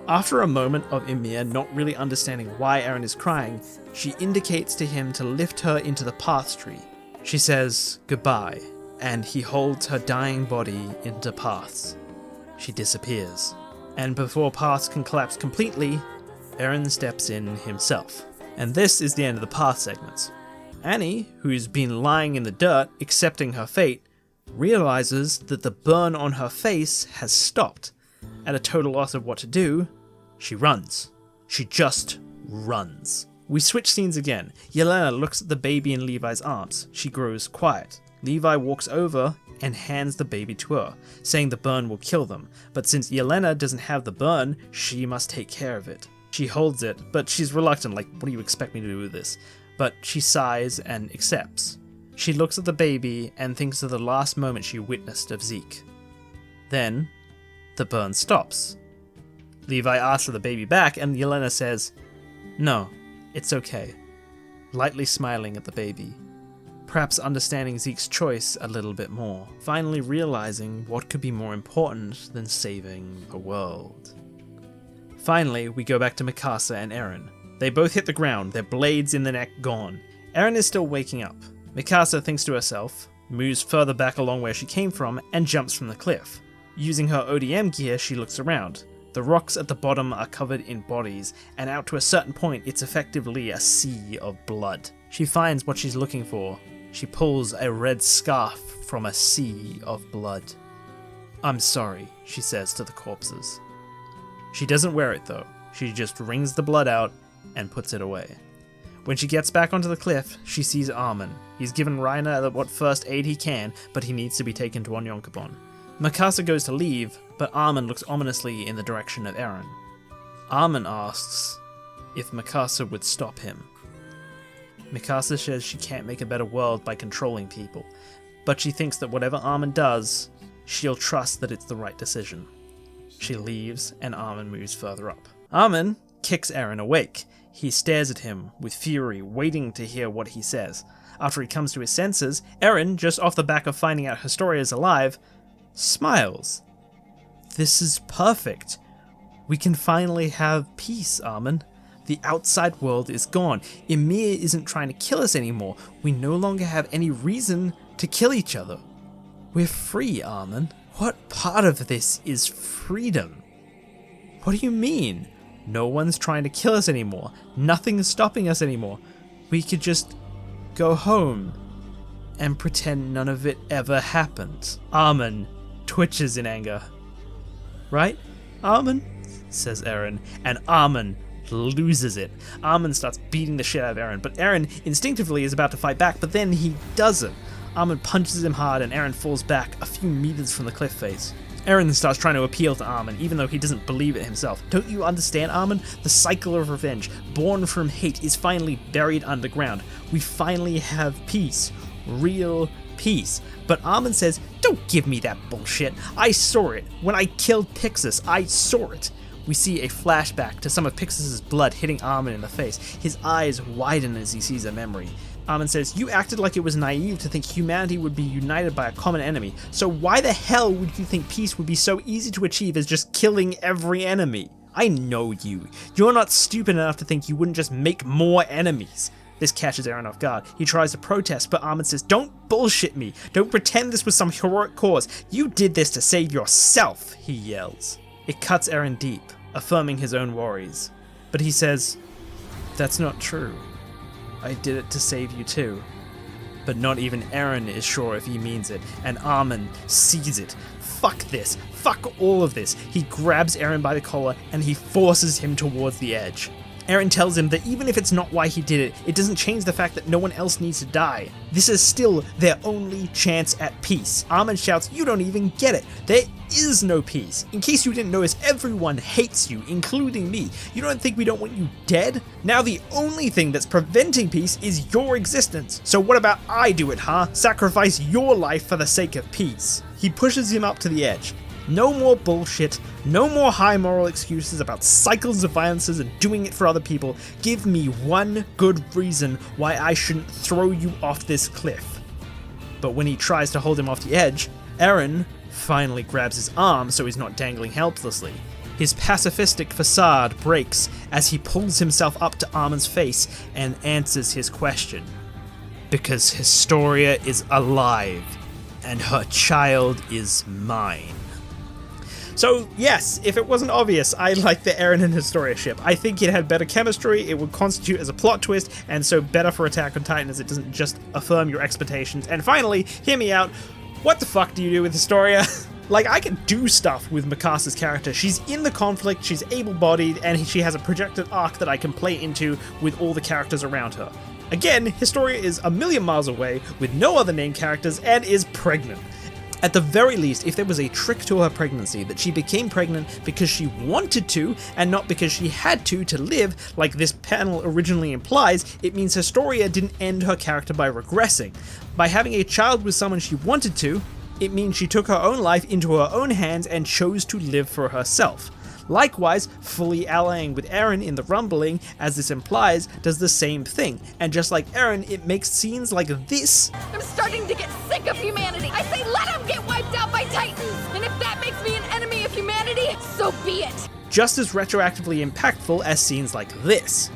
Speaker 1: after a moment of Ymir not really understanding why Eren is crying, she indicates to him to lift her into the path tree. She says goodbye, and he holds her dying body into paths. She disappears. And before paths can collapse completely, Eren steps in himself. And this is the end of the path segments. Annie, who's been lying in the dirt, accepting her fate, realizes that the burn on her face has stopped. At a total loss of what to do, she runs. She just runs. We switch scenes again. Yelena looks at the baby in Levi's arms. She grows quiet. Levi walks over and hands the baby to her, saying the burn will kill them, but since Yelena doesn't have the burn, she must take care of it. She holds it, but she's reluctant, like, what do you expect me to do with this? But she sighs and accepts. She looks at the baby and thinks of the last moment she witnessed of Zeke. Then, the burn stops. Levi asks for the baby back, and Yelena says, "No, it's okay," lightly smiling at the baby. Perhaps understanding Zeke's choice a little bit more, finally realizing what could be more important than saving the world. Finally, we go back to Mikasa and Eren. They both hit the ground, their blades in the neck gone. Eren is still waking up. Mikasa thinks to herself, moves further back along where she came from, and jumps from the cliff. Using her ODM gear, she looks around. The rocks at the bottom are covered in bodies, and out to a certain point, it's effectively a sea of blood. She finds what she's looking for. She pulls a red scarf from a sea of blood. "I'm sorry," she says to the corpses. She doesn't wear it though. She just wrings the blood out and puts it away. When she gets back onto the cliff, she sees Armin. He's given Reiner what first aid he can, but he needs to be taken to Onyonkabon. Mikasa goes to leave, but Armin looks ominously in the direction of Eren. Armin asks if Mikasa would stop him. Mikasa says she can't make a better world by controlling people, but she thinks that whatever Armin does, she'll trust that it's the right decision. She leaves, and Armin moves further up. Armin kicks Eren awake. He stares at him with fury, waiting to hear what he says. After he comes to his senses, Eren, just off the back of finding out Historia's alive, smiles. "This is perfect. We can finally have peace, Armin. The outside world is gone. Emil isn't trying to kill us anymore. We no longer have any reason to kill each other. We're free, Armin." "What part of this is freedom?" "What do you mean? No one's trying to kill us anymore. Nothing's stopping us anymore. We could just go home and pretend none of it ever happened." Armin twitches in anger. "Right, Armin?" says Eren, and Armin loses it. Armin starts beating the shit out of Eren, but Eren instinctively is about to fight back, but then he doesn't. Armin punches him hard and Eren falls back a few meters from the cliff face. Eren starts trying to appeal to Armin, even though he doesn't believe it himself. "Don't you understand, Armin? The cycle of revenge, born from hate, is finally buried underground. We finally have peace. Real peace." But Armin says, "Don't give me that bullshit. I saw it. When I killed Pixis, I saw it." We see a flashback to some of Pixis' blood hitting Armin in the face. His eyes widen as he sees a memory. Armin says, "You acted like it was naive to think humanity would be united by a common enemy. So why the hell would you think peace would be so easy to achieve as just killing every enemy? I know you. You're not stupid enough to think you wouldn't just make more enemies." This catches Eren off guard. He tries to protest, but Armin says, "Don't bullshit me. Don't pretend this was some heroic cause. You did this to save yourself," he yells. It cuts Eren deep, affirming his own worries. But he says, "That's not true. I did it to save you too." But not even Eren is sure if he means it, and Armin sees it. Fuck this. Fuck all of this. He grabs Eren by the collar and he forces him towards the edge. Eren tells him that even if it's not why he did it, it doesn't change the fact that no one else needs to die. This is still their only chance at peace. Armin shouts, "You don't even get it. There is no peace. In case you didn't notice, everyone hates you, including me. You don't think we don't want you dead? Now the only thing that's preventing peace is your existence. So what about I do it, huh? Sacrifice your life for the sake of peace." He pushes him up to the edge. No more bullshit, no more high moral excuses about cycles of violences and doing it for other people. Give me one good reason why I shouldn't throw you off this cliff. But when he tries to hold him off the edge, Eren finally grabs his arm so he's not dangling helplessly. His pacifistic facade breaks as he pulls himself up to Armin's face and answers his question. because Historia is alive, and her child is mine. So yes, if it wasn't obvious, I like the Eren and Historia ship. I think it had better chemistry, it would constitute as a plot twist, and so better for Attack on Titan as it doesn't just affirm your expectations. And finally, hear me out, what the fuck do you do with Historia? Like, I can do stuff with Mikasa's character. She's in the conflict, she's able-bodied, and she has a projected arc that I can play into with all the characters around her. Again, Historia is a million miles away, with no other named characters, and is pregnant. At the very least, if there was a trick to her pregnancy, that she became pregnant because she wanted to, and not because she had to live, like this panel originally implies, it means Historia didn't end her character by regressing. By having a child with someone she wanted to, it means she took her own life into her own hands and chose to live for herself. Likewise, fully allying with Eren in the rumbling, as this implies, does the same thing, and just like Eren, it makes scenes like this.
Speaker 3: I'm starting to get sick of humanity. I say let them get wiped out by Titans, and if that makes me an enemy of humanity, so be it.
Speaker 1: Just as retroactively impactful as scenes like this.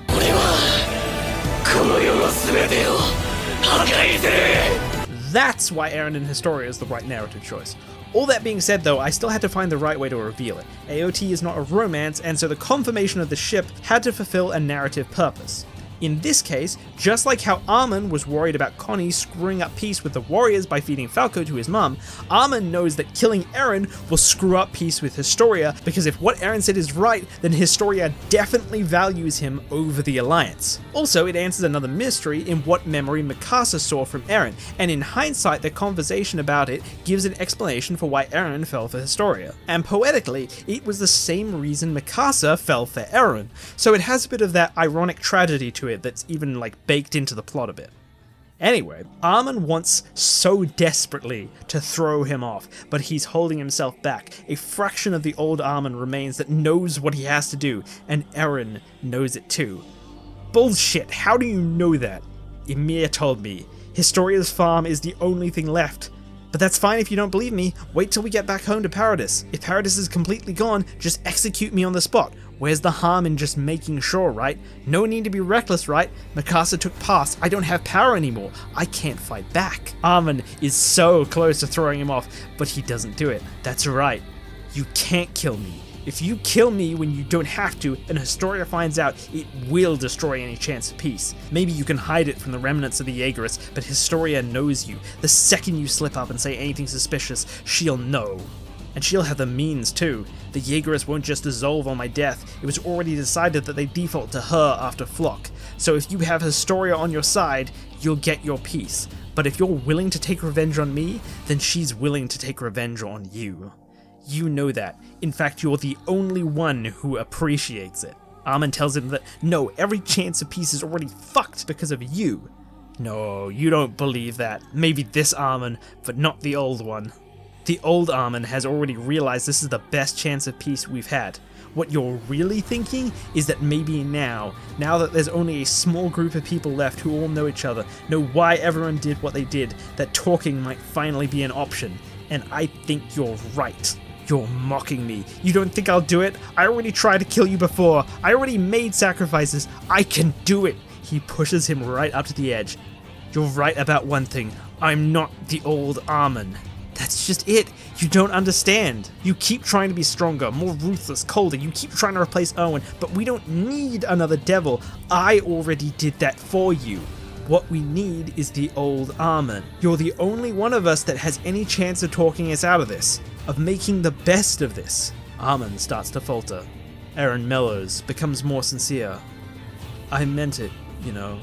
Speaker 1: That's why Eren and Historia is the right narrative choice. All that being said though, I still had to find the right way to reveal it. AOT is not a romance, and so the confirmation of the ship had to fulfill a narrative purpose. In this case, just like how Armin was worried about Connie screwing up peace with the warriors by feeding Falco to his mum, Armin knows that killing Eren will screw up peace with Historia, because if what Eren said is right, then Historia definitely values him over the Alliance. Also, it answers another mystery in what memory Mikasa saw from Eren, and in hindsight their conversation about it gives an explanation for why Eren fell for Historia. And poetically, it was the same reason Mikasa fell for Eren, so it has a bit of that ironic tragedy to it that's even like baked into the plot a bit. Anyway, Armin wants so desperately to throw him off, but he's holding himself back. A fraction of the old Armin remains that knows what he has to do, and Eren knows it too. Bullshit, how do you know that? Emil told me. Historia's farm is the only thing left. But that's fine if you don't believe me, wait till we get back home to Paradis. If Paradis is completely gone, just execute me on the spot. Where's the harm in just making sure, right? No need to be reckless, right? Mikasa took past, I don't have power anymore, I can't fight back. Armin is so close to throwing him off, but he doesn't do it. That's right, you can't kill me. If you kill me when you don't have to, and Historia finds out, it will destroy any chance of peace. Maybe you can hide it from the remnants of the Jaegerists, but Historia knows you. The second you slip up and say anything suspicious, she'll know. And she'll have the means too. The Jaegerists won't just dissolve on my death, it was already decided that they default to her after Flock. So if you have Historia on your side, you'll get your peace. But if you're willing to take revenge on me, then she's willing to take revenge on you. You know that. In fact, you're the only one who appreciates it. Armin tells him that, no, every chance of peace is already fucked because of you. No, you don't believe that. Maybe this Armin, but not the old one. The old Armin has already realized this is the best chance of peace we've had. What you're really thinking is that maybe now that there's only a small group of people left who all know each other, know why everyone did what they did, that talking might finally be an option. And I think you're right. You're mocking me. You don't think I'll do it? I already tried to kill you before. I already made sacrifices. I can do it. He pushes him right up to the edge. You're right about one thing. I'm not the old Armin. That's just it. You don't understand. You keep trying to be stronger, more ruthless, colder. You keep trying to replace Owen, but we don't need another devil. I already did that for you. What we need is the old Armin. You're the only one of us that has any chance of talking us out of this, of making the best of this. Armin starts to falter. Eren mellows, becomes more sincere. I meant it, you know.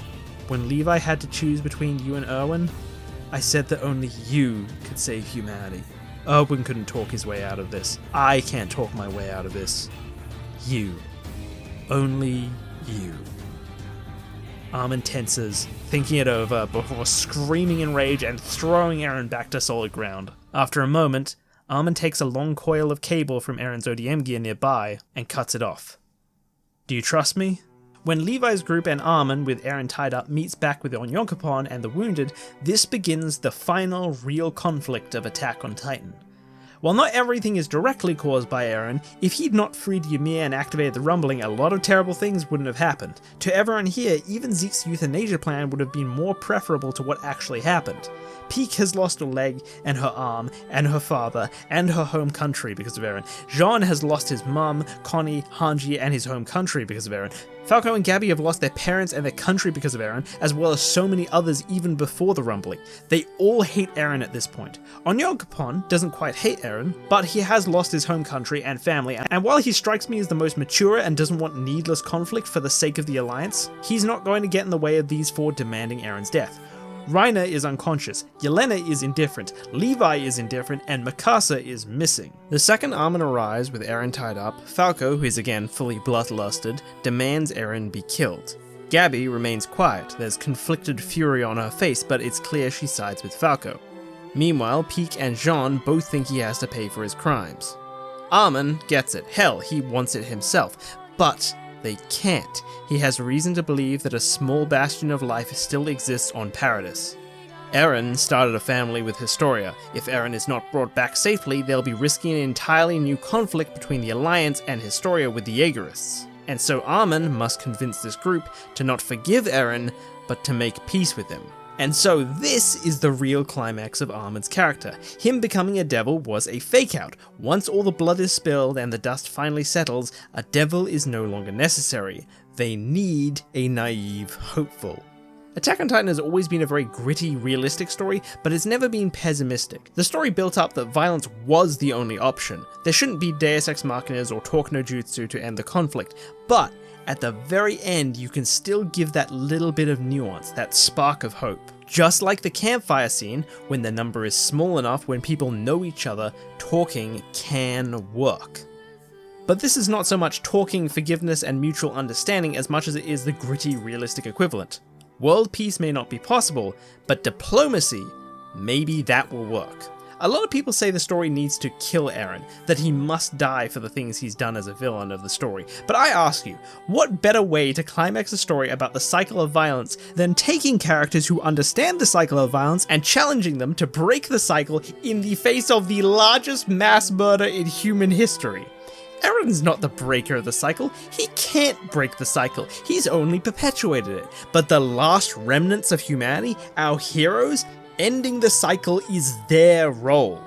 Speaker 1: When Levi had to choose between you and Erwin, I said that only you could save humanity. Erwin couldn't talk his way out of this. I can't talk my way out of this. You. Only you. Armin tenses, thinking it over before screaming in rage and throwing Eren back to solid ground. After a moment, Armin takes a long coil of cable from Eren's ODM gear nearby and cuts it off. Do you trust me? When Levi's group and Armin, with Eren tied up, meets back with Onyonkopon and the wounded, this begins the final real conflict of Attack on Titan. While not everything is directly caused by Eren, if he'd not freed Ymir and activated the rumbling, a lot of terrible things wouldn't have happened. To everyone here, even Zeke's euthanasia plan would have been more preferable to what actually happened. Peak has lost a leg, and her arm, and her father, and her home country because of Eren. Jean has lost his mum, Connie, Hanji, and his home country because of Eren. Falco and Gabby have lost their parents and their country because of Eren, as well as so many others even before the rumbling. They all hate Eren at this point. Onyonkopon doesn't quite hate Eren, but he has lost his home country and family, and while he strikes me as the most mature and doesn't want needless conflict for the sake of the Alliance, he's not going to get in the way of these four demanding Eren's death. Reiner is unconscious, Yelena is indifferent, Levi is indifferent, and Mikasa is missing. The second Armin arrives with Eren tied up, Falco, who is again fully bloodlusted, demands Eren be killed. Gabby remains quiet, there's conflicted fury on her face, but it's clear she sides with Falco. Meanwhile, Peak and Jean both think he has to pay for his crimes. Armin gets it, hell, he wants it himself, but they can't. He has reason to believe that a small bastion of life still exists on Paradis. Eren started a family with Historia. If Eren is not brought back safely, they'll be risking an entirely new conflict between the Alliance and Historia with the Jaegerists. And so Armin must convince this group to not forgive Eren, but to make peace with him. And so this is the real climax of Armin's character. Him becoming a devil was a fake out. Once all the blood is spilled and the dust finally settles, a devil is no longer necessary. They need a naive hopeful. Attack on Titan has always been a very gritty, realistic story, but it's never been pessimistic. The story built up that violence was the only option. There shouldn't be Deus Ex Machinas or Talk no Jutsu to end the conflict, but at the very end, you can still give that little bit of nuance, that spark of hope. Just like the campfire scene, when the number is small enough, when people know each other, talking can work. But this is not so much talking, forgiveness, and mutual understanding as much as it is the gritty, realistic equivalent. World peace may not be possible, but diplomacy, maybe that will work. A lot of people say the story needs to kill Eren, that he must die for the things he's done as a villain of the story. But I ask you, what better way to climax a story about the cycle of violence than taking characters who understand the cycle of violence and challenging them to break the cycle in the face of the largest mass murder in human history? Eren's not the breaker of the cycle. He can't break the cycle. He's only perpetuated it. But the last remnants of humanity, our heroes, ending the cycle is their role.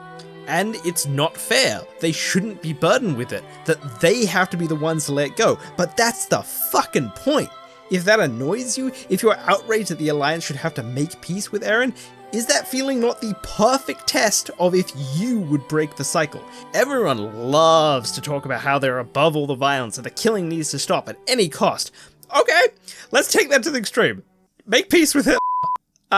Speaker 1: And it's not fair. They shouldn't be burdened with it. That they have to be the ones to let go. But that's the fucking point. If that annoys you, if you're outraged that the Alliance should have to make peace with Eren, is that feeling not the perfect test of if you would break the cycle? Everyone loves to talk about how they're above all the violence and the killing needs to stop at any cost. Okay, let's take that to the extreme. Make peace with it.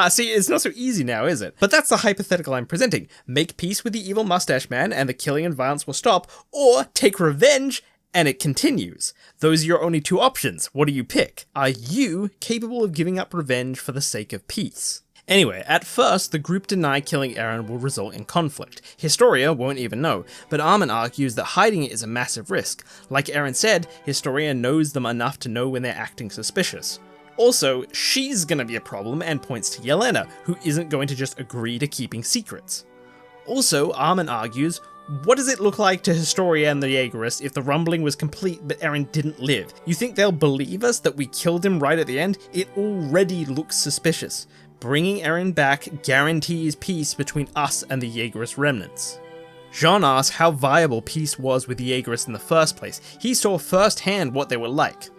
Speaker 1: See, it's not so easy now, is it? But that's the hypothetical I'm presenting. Make peace with the evil mustache man and the killing and violence will stop, or take revenge and it continues. Those are your only two options. What do you pick? Are you capable of giving up revenge for the sake of peace? Anyway, at first, the group deny killing Eren will result in conflict. Historia won't even know, but Armin argues that hiding it is a massive risk. Like Eren said, Historia knows them enough to know when they're acting suspicious. Also, she's gonna be a problem and points to Yelena, who isn't going to just agree to keeping secrets. Also, Armin argues, what does it look like to Historia and the Jaegerists if the rumbling was complete but Eren didn't live? You think they'll believe us that we killed him right at the end? It already looks suspicious. Bringing Eren back guarantees peace between us and the Jaegerist remnants. Jean asks how viable peace was with the Jaegerists in the first place. He saw firsthand what they were like.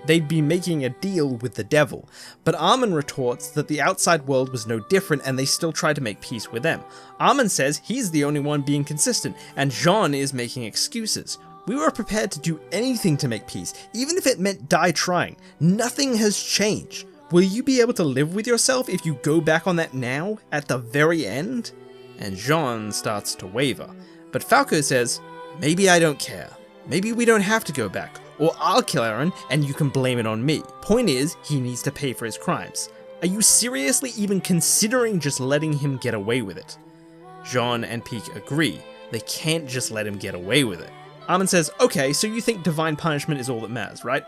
Speaker 1: They'd be making a deal with the devil, but Armin retorts that the outside world was no different and they still tried to make peace with them. Armin says he's the only one being consistent, and Jean is making excuses. We were prepared to do anything to make peace, even if it meant die trying. Nothing has changed. Will you be able to live with yourself if you go back on that now, at the very end? And Jean starts to waver, but Falco says, maybe I don't care. Maybe we don't have to go back. Or I'll kill Eren and you can blame it on me. Point is, he needs to pay for his crimes. Are you seriously even considering just letting him get away with it? Jean and Peak agree. They can't just let him get away with it. Armin says, okay, so you think divine punishment is all that matters, right?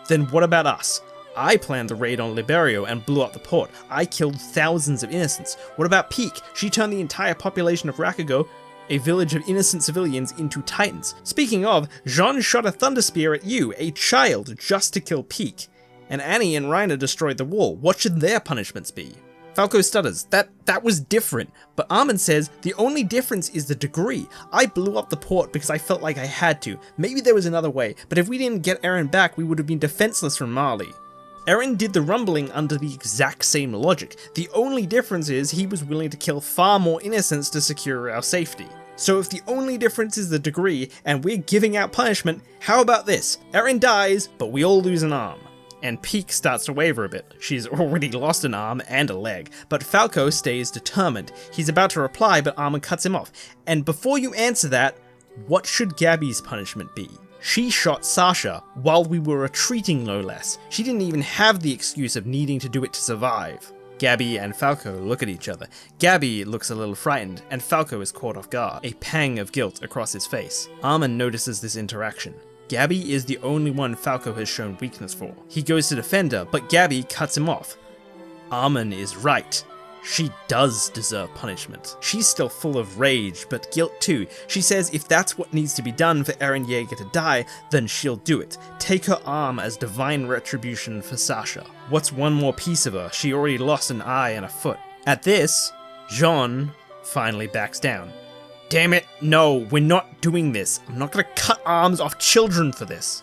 Speaker 1: Then what about us? I planned the raid on Liberio and blew up the port. I killed thousands of innocents. What about Peak? She turned the entire population of Rakugo a village of innocent civilians into titans. Speaking of, Jean shot a thunder spear at you, a child, just to kill Peak. And Annie and Reiner destroyed the wall. What should their punishments be? Falco stutters. That was different. But Armin says, the only difference is the degree. I blew up the port because I felt like I had to. Maybe there was another way, but if we didn't get Eren back, we would have been defenseless from Marley. Eren did the rumbling under the exact same logic. The only difference is he was willing to kill far more innocents to secure our safety. So if the only difference is the degree, and we're giving out punishment, how about this? Eren dies, but we all lose an arm. And Peak starts to waver a bit. She's already lost an arm and a leg, but Falco stays determined. He's about to reply, but Armin cuts him off. And before you answer that, what should Gabby's punishment be? She shot Sasha while we were retreating, no less. She didn't even have the excuse of needing to do it to survive. Gabby and Falco look at each other. Gabby looks a little frightened, and Falco is caught off guard, a pang of guilt across his face. Armin notices this interaction. Gabby is the only one Falco has shown weakness for. He goes to defend her, but Gabby cuts him off. Armin is right. She does deserve punishment. She's still full of rage, but guilt too. She says if that's what needs to be done for Eren Yeager to die, then she'll do it. Take her arm as divine retribution for Sasha. What's one more piece of her? She already lost an eye and a foot. At this, Jean finally backs down. Damn it, no, we're not doing this. I'm not gonna cut arms off children for this.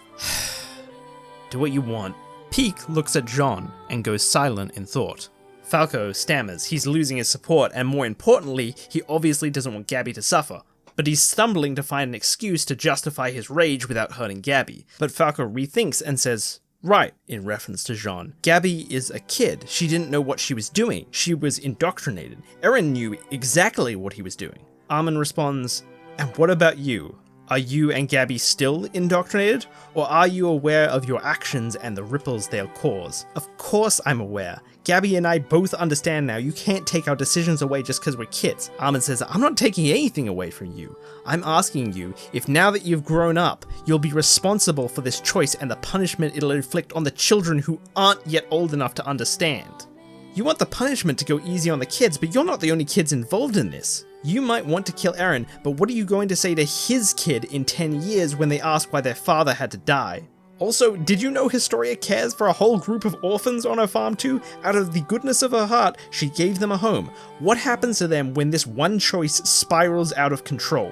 Speaker 1: Do what you want. Peak looks at Jean and goes silent in thought. Falco stammers. He's losing his support, and more importantly, he obviously doesn't want Gabby to suffer. But he's stumbling to find an excuse to justify his rage without hurting Gabby. But Falco rethinks and says, right, in reference to Jean. Gabby is a kid. She didn't know what she was doing. She was indoctrinated. Eren knew exactly what he was doing. Armin responds, and what about you? Are you and Gabby still indoctrinated? Or are you aware of your actions and the ripples they'll cause? Of course I'm aware. Gabby and I both understand now you can't take our decisions away just because we're kids. Armin says, I'm not taking anything away from you. I'm asking you if now that you've grown up, you'll be responsible for this choice and the punishment it'll inflict on the children who aren't yet old enough to understand. You want the punishment to go easy on the kids, but you're not the only kids involved in this. You might want to kill Eren, but what are you going to say to his kid in 10 years when they ask why their father had to die? Also, did you know Historia cares for a whole group of orphans on her farm too? Out of the goodness of her heart, she gave them a home. What happens to them when this one choice spirals out of control?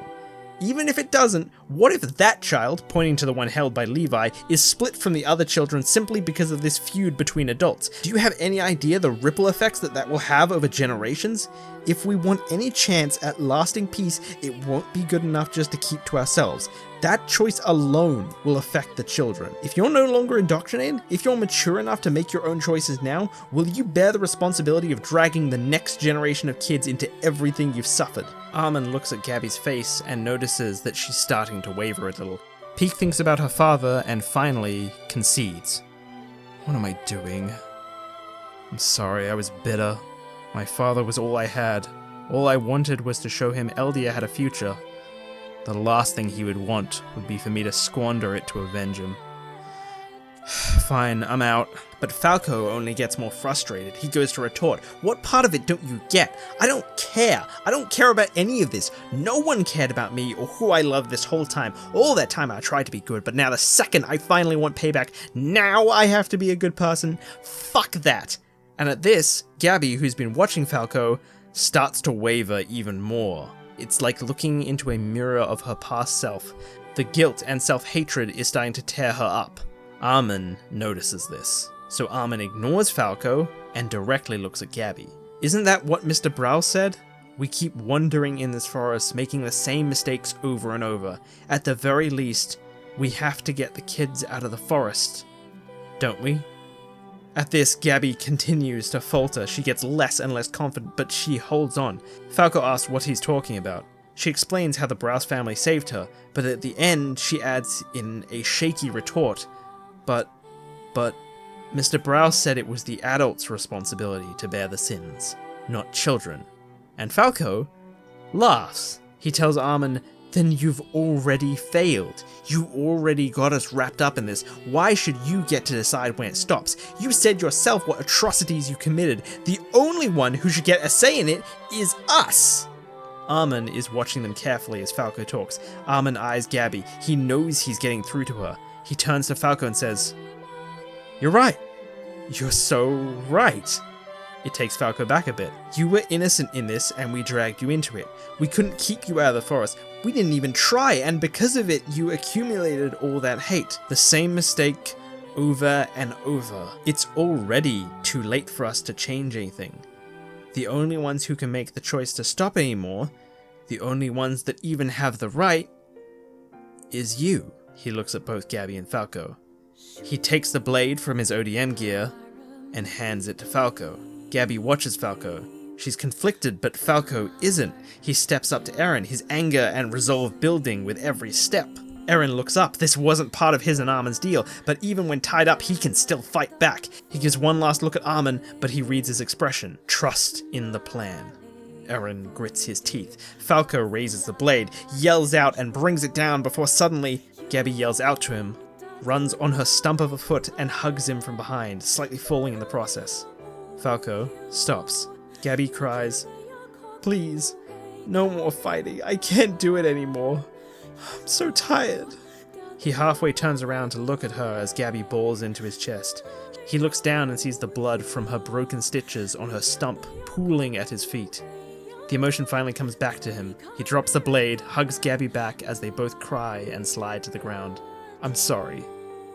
Speaker 1: Even if it doesn't, what if that child, pointing to the one held by Levi, is split from the other children simply because of this feud between adults? Do you have any idea the ripple effects that will have over generations? If we want any chance at lasting peace, it won't be good enough just to keep to ourselves. That choice alone will affect the children. If you're no longer indoctrinated, if you're mature enough to make your own choices now, will you bear the responsibility of dragging the next generation of kids into everything you've suffered? Armin looks at Gabby's face and notices that she's starting to waver a little. Peak thinks about her father and finally concedes. What am I doing? I'm sorry, I was bitter. My father was all I had. All I wanted was to show him Eldia had a future. The last thing he would want would be for me to squander it to avenge him. Fine, I'm out. But Falco only gets more frustrated. He goes to retort, what part of it don't you get? I don't care. I don't care about any of this. No one cared about me or who I loved this whole time. All that time I tried to be good, but now the second I finally want payback, now I have to be a good person? Fuck that. And at this, Gabby, who's been watching Falco, starts to waver even more. It's like looking into a mirror of her past self. The guilt and self-hatred is starting to tear her up. Armin notices this. So Armin ignores Falco and directly looks at Gabby. Isn't that what Mr. Brow said? We keep wandering in this forest, making the same mistakes over and over. At the very least, we have to get the kids out of the forest. Don't we? At this, Gabby continues to falter. She gets less and less confident, but she holds on. Falco asks what he's talking about. She explains how the Browse family saved her, but at the end, she adds in a shaky retort, But, Mr. Browse said it was the adult's responsibility to bear the sins, not children. And Falco laughs. He tells Armin, then you've already failed. You already got us wrapped up in this. Why should you get to decide when it stops? You said yourself what atrocities you committed. The only one who should get a say in it is us. Armin is watching them carefully as Falco talks. Armin eyes Gabby. He knows he's getting through to her. He turns to Falco and says, "You're right. You're so right." It takes Falco back a bit. "You were innocent in this and we dragged you into it. We couldn't keep you out of the forest. We didn't even try, and because of it, you accumulated all that hate. The same mistake over and over. It's already too late for us to change anything. The only ones who can make the choice to stop anymore, the only ones that even have the right, is you." He looks at both Gabby and Falco. He takes the blade from his ODM gear and hands it to Falco. Gabby watches Falco. She's conflicted, but Falco isn't. He steps up to Eren, his anger and resolve building with every step. Eren looks up. This wasn't part of his and Armin's deal, but even when tied up, he can still fight back. He gives one last look at Armin, but he reads his expression. Trust in the plan. Eren grits his teeth. Falco raises the blade, yells out and brings it down before suddenly Gabby yells out to him, runs on her stump of a foot and hugs him from behind, slightly falling in the process. Falco stops. Gabby cries, "Please, no more fighting. I can't do it anymore. I'm so tired." He halfway turns around to look at her as Gabby bawls into his chest. He looks down and sees the blood from her broken stitches on her stump pooling at his feet. The emotion finally comes back to him. He drops the blade, hugs Gabby back as they both cry and slide to the ground. "I'm sorry.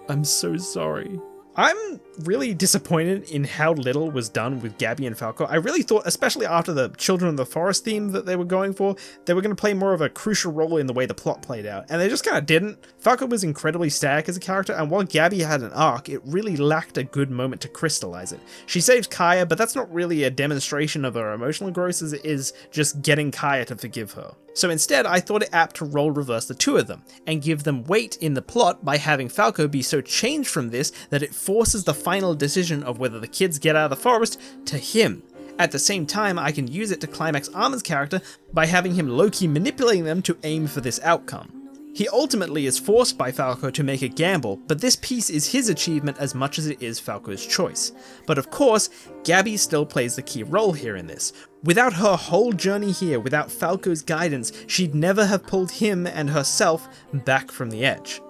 Speaker 1: I'm so sorry." I'm really disappointed in how little was done with Gabby and Falco. I really thought, especially after the Children of the Forest theme that they were going for, they were going to play more of a crucial role in the way the plot played out, and they just kind of didn't. Falco was incredibly static as a character, and while Gabby had an arc, it really lacked a good moment to crystallize it. She saves Kaya, but that's not really a demonstration of her emotional growth as it is just getting Kaya to forgive her. So instead, I thought it apt to role reverse the two of them, and give them weight in the plot by having Falco be so changed from this that it forces the final decision of whether the kids get out of the forest to him. At the same time, I can use it to climax Armin's character by having him low-key manipulating them to aim for this outcome. He ultimately is forced by Falco to make a gamble, but this piece is his achievement as much as it is Falco's choice. But of course, Gabby still plays the key role here in this. Without her whole journey here, without Falco's guidance, she'd never have pulled him and herself back from the edge.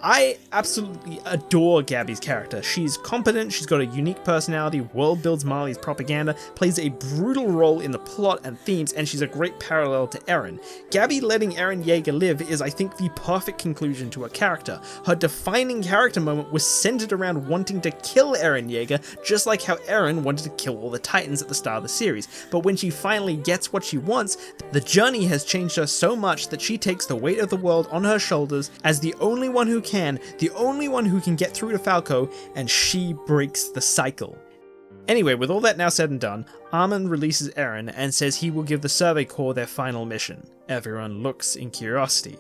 Speaker 1: I absolutely adore Gabby's character. She's competent, she's got a unique personality, world builds Marley's propaganda, plays a brutal role in the plot and themes, and she's a great parallel to Eren. Gabby letting Eren Yeager live is, I think, the perfect conclusion to her character. Her defining character moment was centered around wanting to kill Eren Yeager, just like how Eren wanted to kill all the Titans at the start of the series. But when she finally gets what she wants, the journey has changed her so much that she takes the weight of the world on her shoulders as the only one who the only one who can get through to Falco, and she breaks the cycle. Anyway, with all that now said and done, Armin releases Eren and says he will give the Survey Corps their final mission. Everyone looks in curiosity.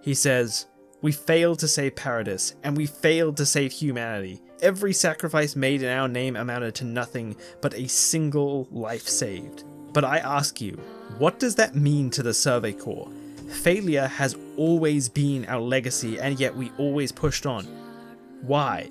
Speaker 1: He says, "We failed to save Paradis, and we failed to save humanity. Every sacrifice made in our name amounted to nothing but a single life saved. But I ask you, what does that mean to the Survey Corps? Failure has always been our legacy, and yet we always pushed on. Why?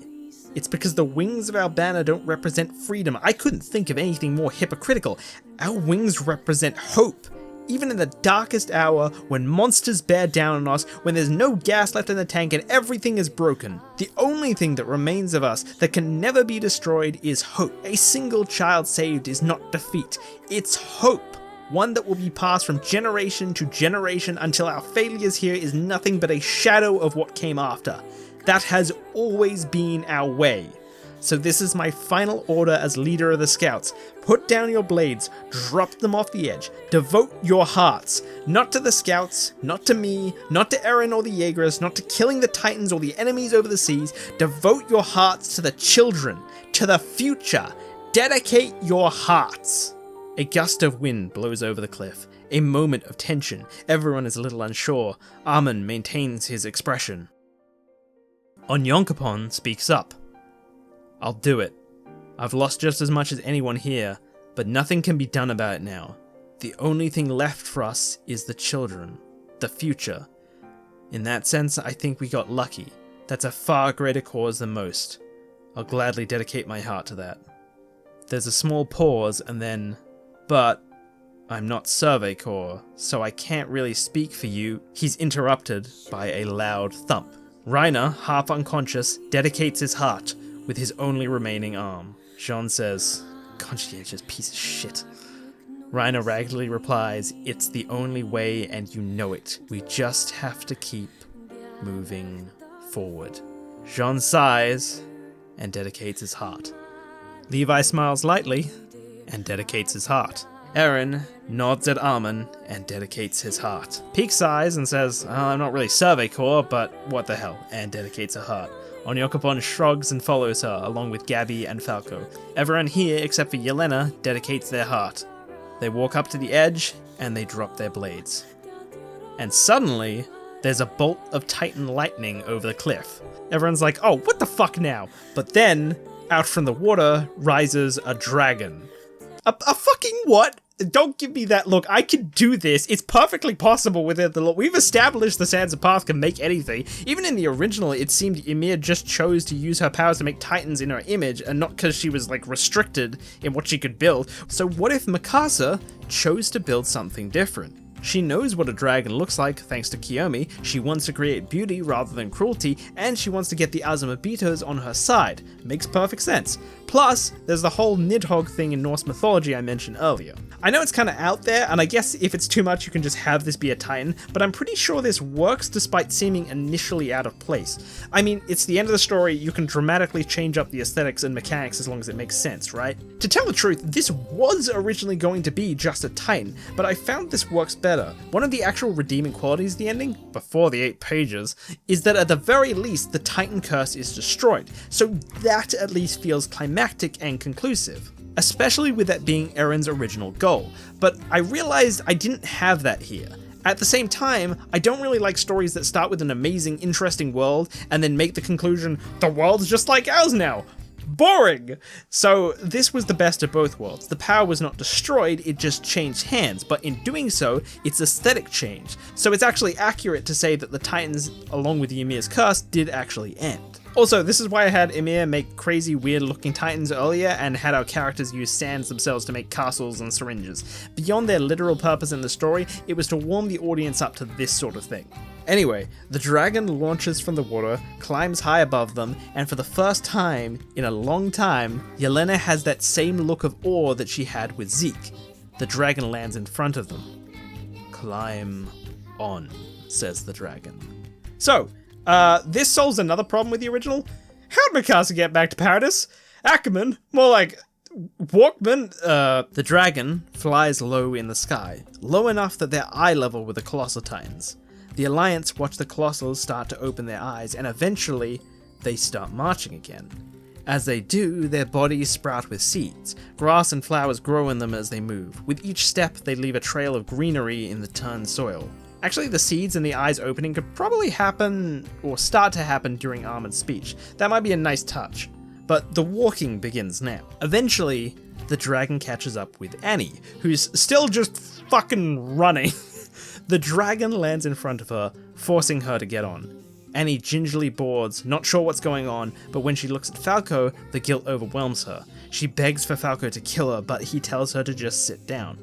Speaker 1: It's because the wings of our banner don't represent freedom. I couldn't think of anything more hypocritical. Our wings represent hope. Even in the darkest hour, when monsters bear down on us, when there's no gas left in the tank and everything is broken, the only thing that remains of us that can never be destroyed is hope. A single child saved is not defeat. It's hope. One that will be passed from generation to generation until our failures here is nothing but a shadow of what came after. That has always been our way. So this is my final order as leader of the Scouts. Put down your blades, drop them off the edge, devote your hearts, not to the Scouts, not to me, not to Eren or the Jaegers, not to killing the Titans or the enemies over the seas. Devote your hearts to the children, to the future. Dedicate your hearts." A gust of wind blows over the cliff. A moment of tension. Everyone is a little unsure. Armin maintains his expression. Onyonkopon speaks up. "I'll do it. I've lost just as much as anyone here, but nothing can be done about it now. The only thing left for us is the children, the future. In that sense, I think we got lucky. That's a far greater cause than most. I'll gladly dedicate my heart to that." There's a small pause and then, "But I'm not Survey Corps, so I can't really speak for you. He's interrupted by a loud thump. Reiner, half unconscious, dedicates his heart with his only remaining arm. Jean says, conscientious piece of shit. Reiner raggedly replies, it's the only way and you know it. We just have to keep moving forward. Jean sighs and dedicates his heart. Levi smiles lightly and dedicates his heart. Eren nods at Armin and dedicates his heart. Peak sighs and says, I'm not really Survey Corps, but what the hell, and dedicates a heart. Onyokopon shrugs and follows her, along with Gabby and Falco. Everyone here, except for Yelena, dedicates their heart. They walk up to the edge, and they drop their blades. And suddenly, there's a bolt of Titan lightning over the cliff. Everyone's like, oh, what the fuck now? But then, out from the water, rises a dragon. A fucking what? Don't give me that look. I can do this. It's perfectly possible within the look. We've established the Sands of Path can make anything. Even in the original, it seemed Ymir just chose to use her powers to make Titans in her image, and not because she was, like, restricted in what she could build. So what if Mikasa chose to build something different? She knows what a dragon looks like, thanks to Kiyomi. She wants to create beauty rather than cruelty, and she wants to get the Azumabitos on her side. Makes perfect sense. Plus, there's the whole Nidhogg thing in Norse mythology I mentioned earlier. I know it's kind of out there, and I guess if it's too much you can just have this be a Titan, but I'm pretty sure this works despite seeming initially out of place. I mean, it's the end of the story, you can dramatically change up the aesthetics and mechanics as long as it makes sense, right? To tell the truth, this was originally going to be just a Titan, but I found this works better. One of the actual redeeming qualities of the ending, before the 8 pages, is that at the very least the Titan curse is destroyed, so that at least feels climactic and conclusive. Especially with that being Eren's original goal, but I realized I didn't have that here. At the same time, I don't really like stories that start with an amazing, interesting world and then make the conclusion, the world's just like ours now. Boring! So this was the best of both worlds. The power was not destroyed, it just changed hands, but in doing so, its aesthetic changed. So it's actually accurate to say that the Titans, along with Ymir's curse, did actually end. Also, this is why I had Emil make crazy weird looking Titans earlier and had our characters use sands themselves to make castles and syringes. Beyond their literal purpose in the story, it was to warm the audience up to this sort of thing. Anyway, the dragon launches from the water, climbs high above them, and for the first time in a long time, Yelena has that same look of awe that she had with Zeke. The dragon lands in front of them. Climb on, says the dragon. So, this solves another problem with the original. How'd Mikasa get back to Paradis? Ackerman? More like Walkman? The dragon flies low in the sky, low enough that they're eye level with the Colossal Titans. The Alliance watch the Colossals start to open their eyes, and eventually, they start marching again. As they do, their bodies sprout with seeds. Grass and flowers grow in them as they move. With each step, they leave a trail of greenery in the turned soil. Actually, the seeds and the eyes opening could probably happen, or start to happen during Armin's speech. That might be a nice touch. But the walking begins now. Eventually, the dragon catches up with Annie, who's still just fucking running. The dragon lands in front of her, forcing her to get on. Annie gingerly boards, not sure what's going on, but when she looks at Falco, the guilt overwhelms her. She begs for Falco to kill her, but he tells her to just sit down.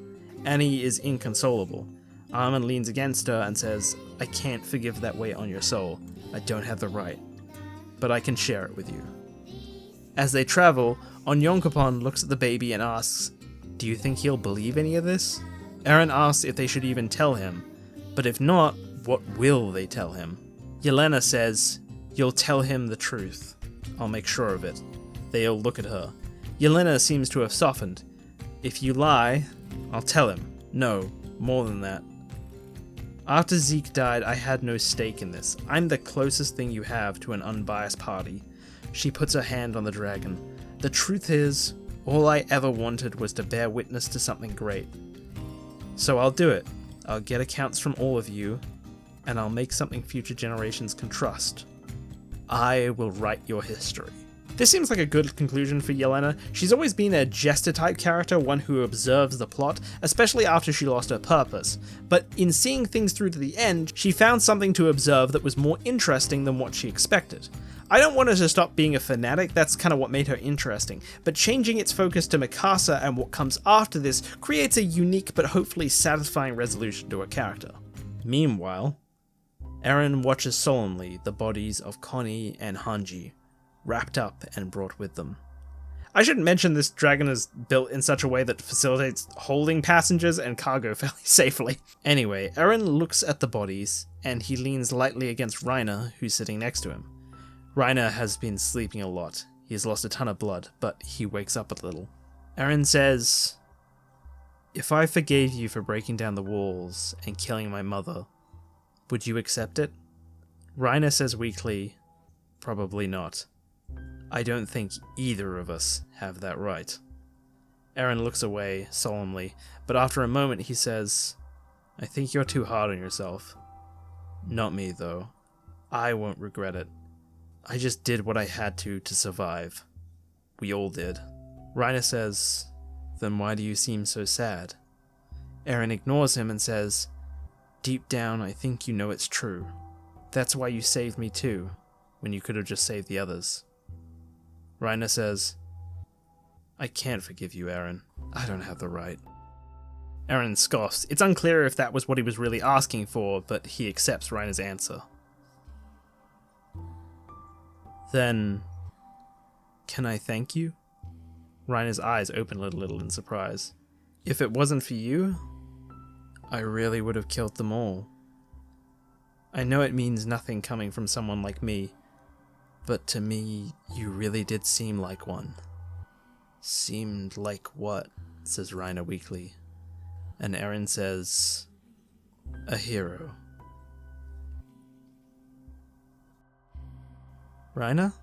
Speaker 1: Annie is inconsolable. Armin leans against her and says, I can't forgive that weight on your soul. I don't have the right. But I can share it with you. As they travel, Onyonkopon looks at the baby and asks, do you think he'll believe any of this? Eren asks if they should even tell him, but if not, what will they tell him? Yelena says, you'll tell him the truth. I'll make sure of it. They all look at her. Yelena seems to have softened. If you lie, I'll tell him. No, more than that. After Zeke died, I had no stake in this. I'm the closest thing you have to an unbiased party. She puts her hand on the dragon. The truth is, all I ever wanted was to bear witness to something great. So I'll do it. I'll get accounts from all of you, and I'll make something future generations can trust. I will write your history. This seems like a good conclusion for Yelena. She's always been a jester-type character, one who observes the plot, especially after she lost her purpose. But in seeing things through to the end, she found something to observe that was more interesting than what she expected. I don't want her to stop being a fanatic, that's kind of what made her interesting, but changing its focus to Mikasa and what comes after this creates a unique but hopefully satisfying resolution to her character. Meanwhile, Eren watches solemnly the bodies of Connie and Hanji, wrapped up and brought with them. I should mention this dragon is built in such a way that facilitates holding passengers and cargo fairly safely. Anyway, Eren looks at the bodies, and he leans lightly against Reiner, who's sitting next to him. Reiner has been sleeping a lot. He has lost a ton of blood, but he wakes up a little. Eren says, "If I forgave you for breaking down the walls and killing my mother, would you accept it?" Reiner says weakly, "Probably not. I don't think either of us have that right." Eren looks away solemnly, but after a moment he says, "I think you're too hard on yourself. Not me, though. I won't regret it. I just did what I had to survive. We all did." Reiner says, "Then why do you seem so sad?" Eren ignores him and says, "Deep down, I think you know it's true. That's why you saved me too, when you could have just saved the others." Reiner says, "I can't forgive you, Eren. I don't have the right." Eren scoffs. It's unclear if that was what he was really asking for, but he accepts Reiner's answer. "Then, can I thank you?" Reiner's eyes open a little in surprise. "If it wasn't for you, I really would have killed them all. I know it means nothing coming from someone like me, but to me, you really did seem like one." "Seemed like what?" says Reiner weakly. And Eren says, "A hero." "Reiner?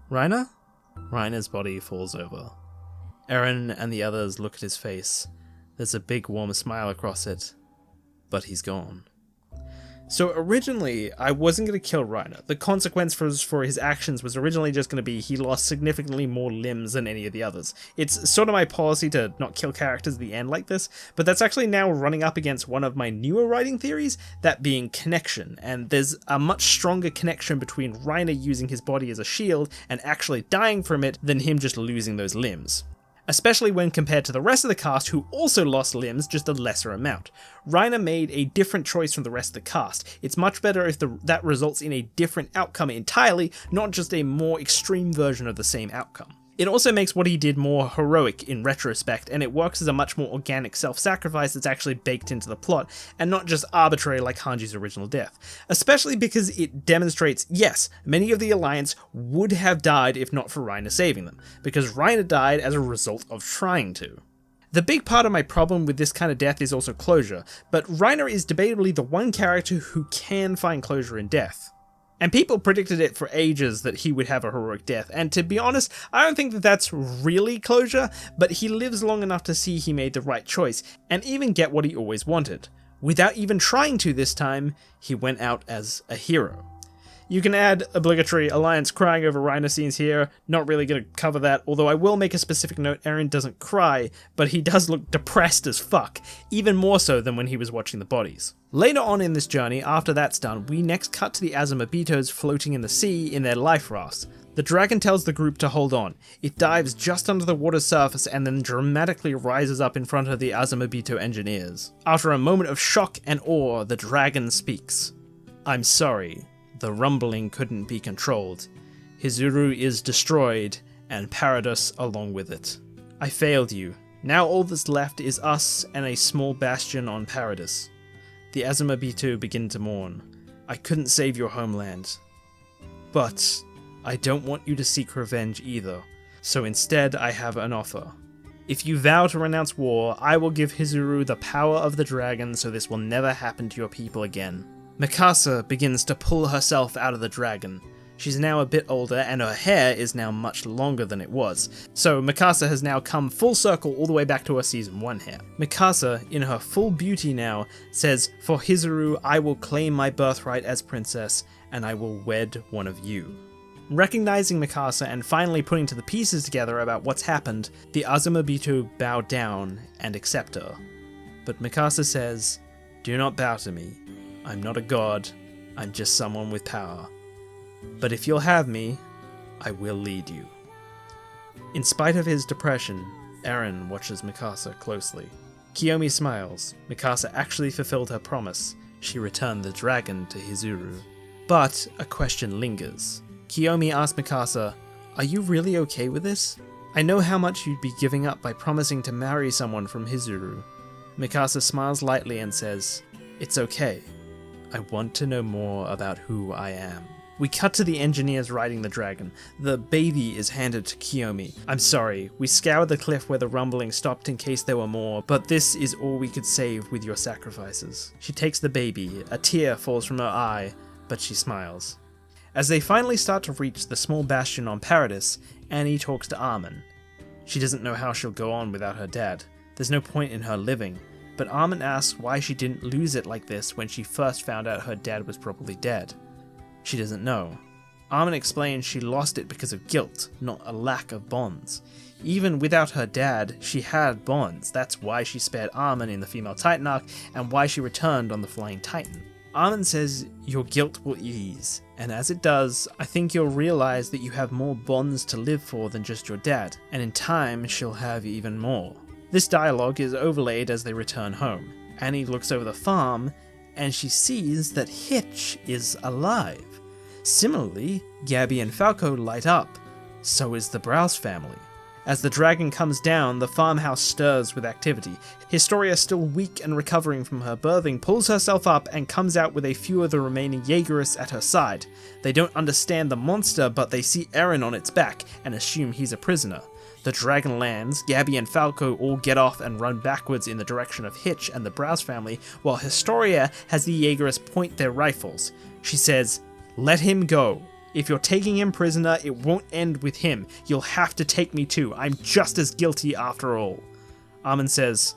Speaker 1: Reiner?" Reiner's body falls over. Eren and the others look at his face. There's a big warm smile across it, but he's gone. So originally, I wasn't going to kill Reiner. The consequence for his actions was originally just going to be he lost significantly more limbs than any of the others. It's sort of my policy to not kill characters at the end like this, but that's actually now running up against one of my newer writing theories, that being connection, and there's a much stronger connection between Reiner using his body as a shield and actually dying from it than him just losing those limbs. Especially when compared to the rest of the cast who also lost limbs, just a lesser amount. Reiner made a different choice from the rest of the cast. It's much better if that results in a different outcome entirely, not just a more extreme version of the same outcome. It also makes what he did more heroic in retrospect, and it works as a much more organic self-sacrifice that's actually baked into the plot, and not just arbitrary like Hanji's original death. Especially because it demonstrates, yes, many of the Alliance would have died if not for Reiner saving them, because Reiner died as a result of trying to. The big part of my problem with this kind of death is also closure, but Reiner is debatably the one character who can find closure in death. And people predicted it for ages that he would have a heroic death, and to be honest, I don't think that that's really closure, but he lives long enough to see he made the right choice, and even get what he always wanted. Without even trying to this time, he went out as a hero. You can add obligatory Alliance crying over Reiner scenes here, not really going to cover that, although I will make a specific note, Eren doesn't cry, but he does look depressed as fuck, even more so than when he was watching the bodies. Later on in this journey, after that's done, we next cut to the Azumabitos floating in the sea in their life rafts. The dragon tells the group to hold on. It dives just under the water's surface and then dramatically rises up in front of the Azumabito engineers. After a moment of shock and awe, the dragon speaks. "I'm sorry. The rumbling couldn't be controlled. Hizuru is destroyed, and Paradis along with it. I failed you. Now all that's left is us and a small bastion on Paradis. The Azumabito begin to mourn. I couldn't save your homeland. But I don't want you to seek revenge either, so instead I have an offer. If you vow to renounce war, I will give Hizuru the power of the dragon so this will never happen to your people again." Mikasa begins to pull herself out of the dragon. She's now a bit older and her hair is now much longer than it was, so Mikasa has now come full circle all the way back to her season 1 hair. Mikasa, in her full beauty now, says, "For Hizuru, I will claim my birthright as princess, and I will wed one of you." Recognizing Mikasa and finally putting to the pieces together about what's happened, the Azumabito bow down and accept her. But Mikasa says, "Do not bow to me. I'm not a god, I'm just someone with power. But if you'll have me, I will lead you." In spite of his depression, Eren watches Mikasa closely. Kiyomi smiles. Mikasa actually fulfilled her promise. She returned the dragon to Hizuru. But a question lingers. Kiyomi asks Mikasa, "Are you really okay with this? I know how much you'd be giving up by promising to marry someone from Hizuru." Mikasa smiles lightly and says, "It's okay. I want to know more about who I am." We cut to the engineers riding the dragon. The baby is handed to Kiyomi. "I'm sorry, we scoured the cliff where the rumbling stopped in case there were more, but this is all we could save with your sacrifices." She takes the baby. A tear falls from her eye, but she smiles. As they finally start to reach the small bastion on Paradis, Annie talks to Armin. She doesn't know how she'll go on without her dad. There's no point in her living, but Armin asks why she didn't lose it like this when she first found out her dad was probably dead. She doesn't know. Armin explains she lost it because of guilt, not a lack of bonds. Even without her dad, she had bonds. That's why she spared Armin in the female Titan arc, and why she returned on the Flying Titan. Armin says your guilt will ease, and as it does, I think you'll realize that you have more bonds to live for than just your dad, and in time she'll have even more. This dialogue is overlaid as they return home. Annie looks over the farm, and she sees that Hitch is alive. Similarly, Gabby and Falco light up. So is the Browse family. As the dragon comes down, the farmhouse stirs with activity. Historia, still weak and recovering from her birthing, pulls herself up and comes out with a few of the remaining Jaegerists at her side. They don't understand the monster, but they see Eren on its back and assume he's a prisoner. The dragon lands, Gabby and Falco all get off and run backwards in the direction of Hitch and the Browse family, while Historia has the Jaegerists point their rifles. She says, "Let him go. If you're taking him prisoner, it won't end with him. You'll have to take me too. I'm just as guilty after all." Armin says,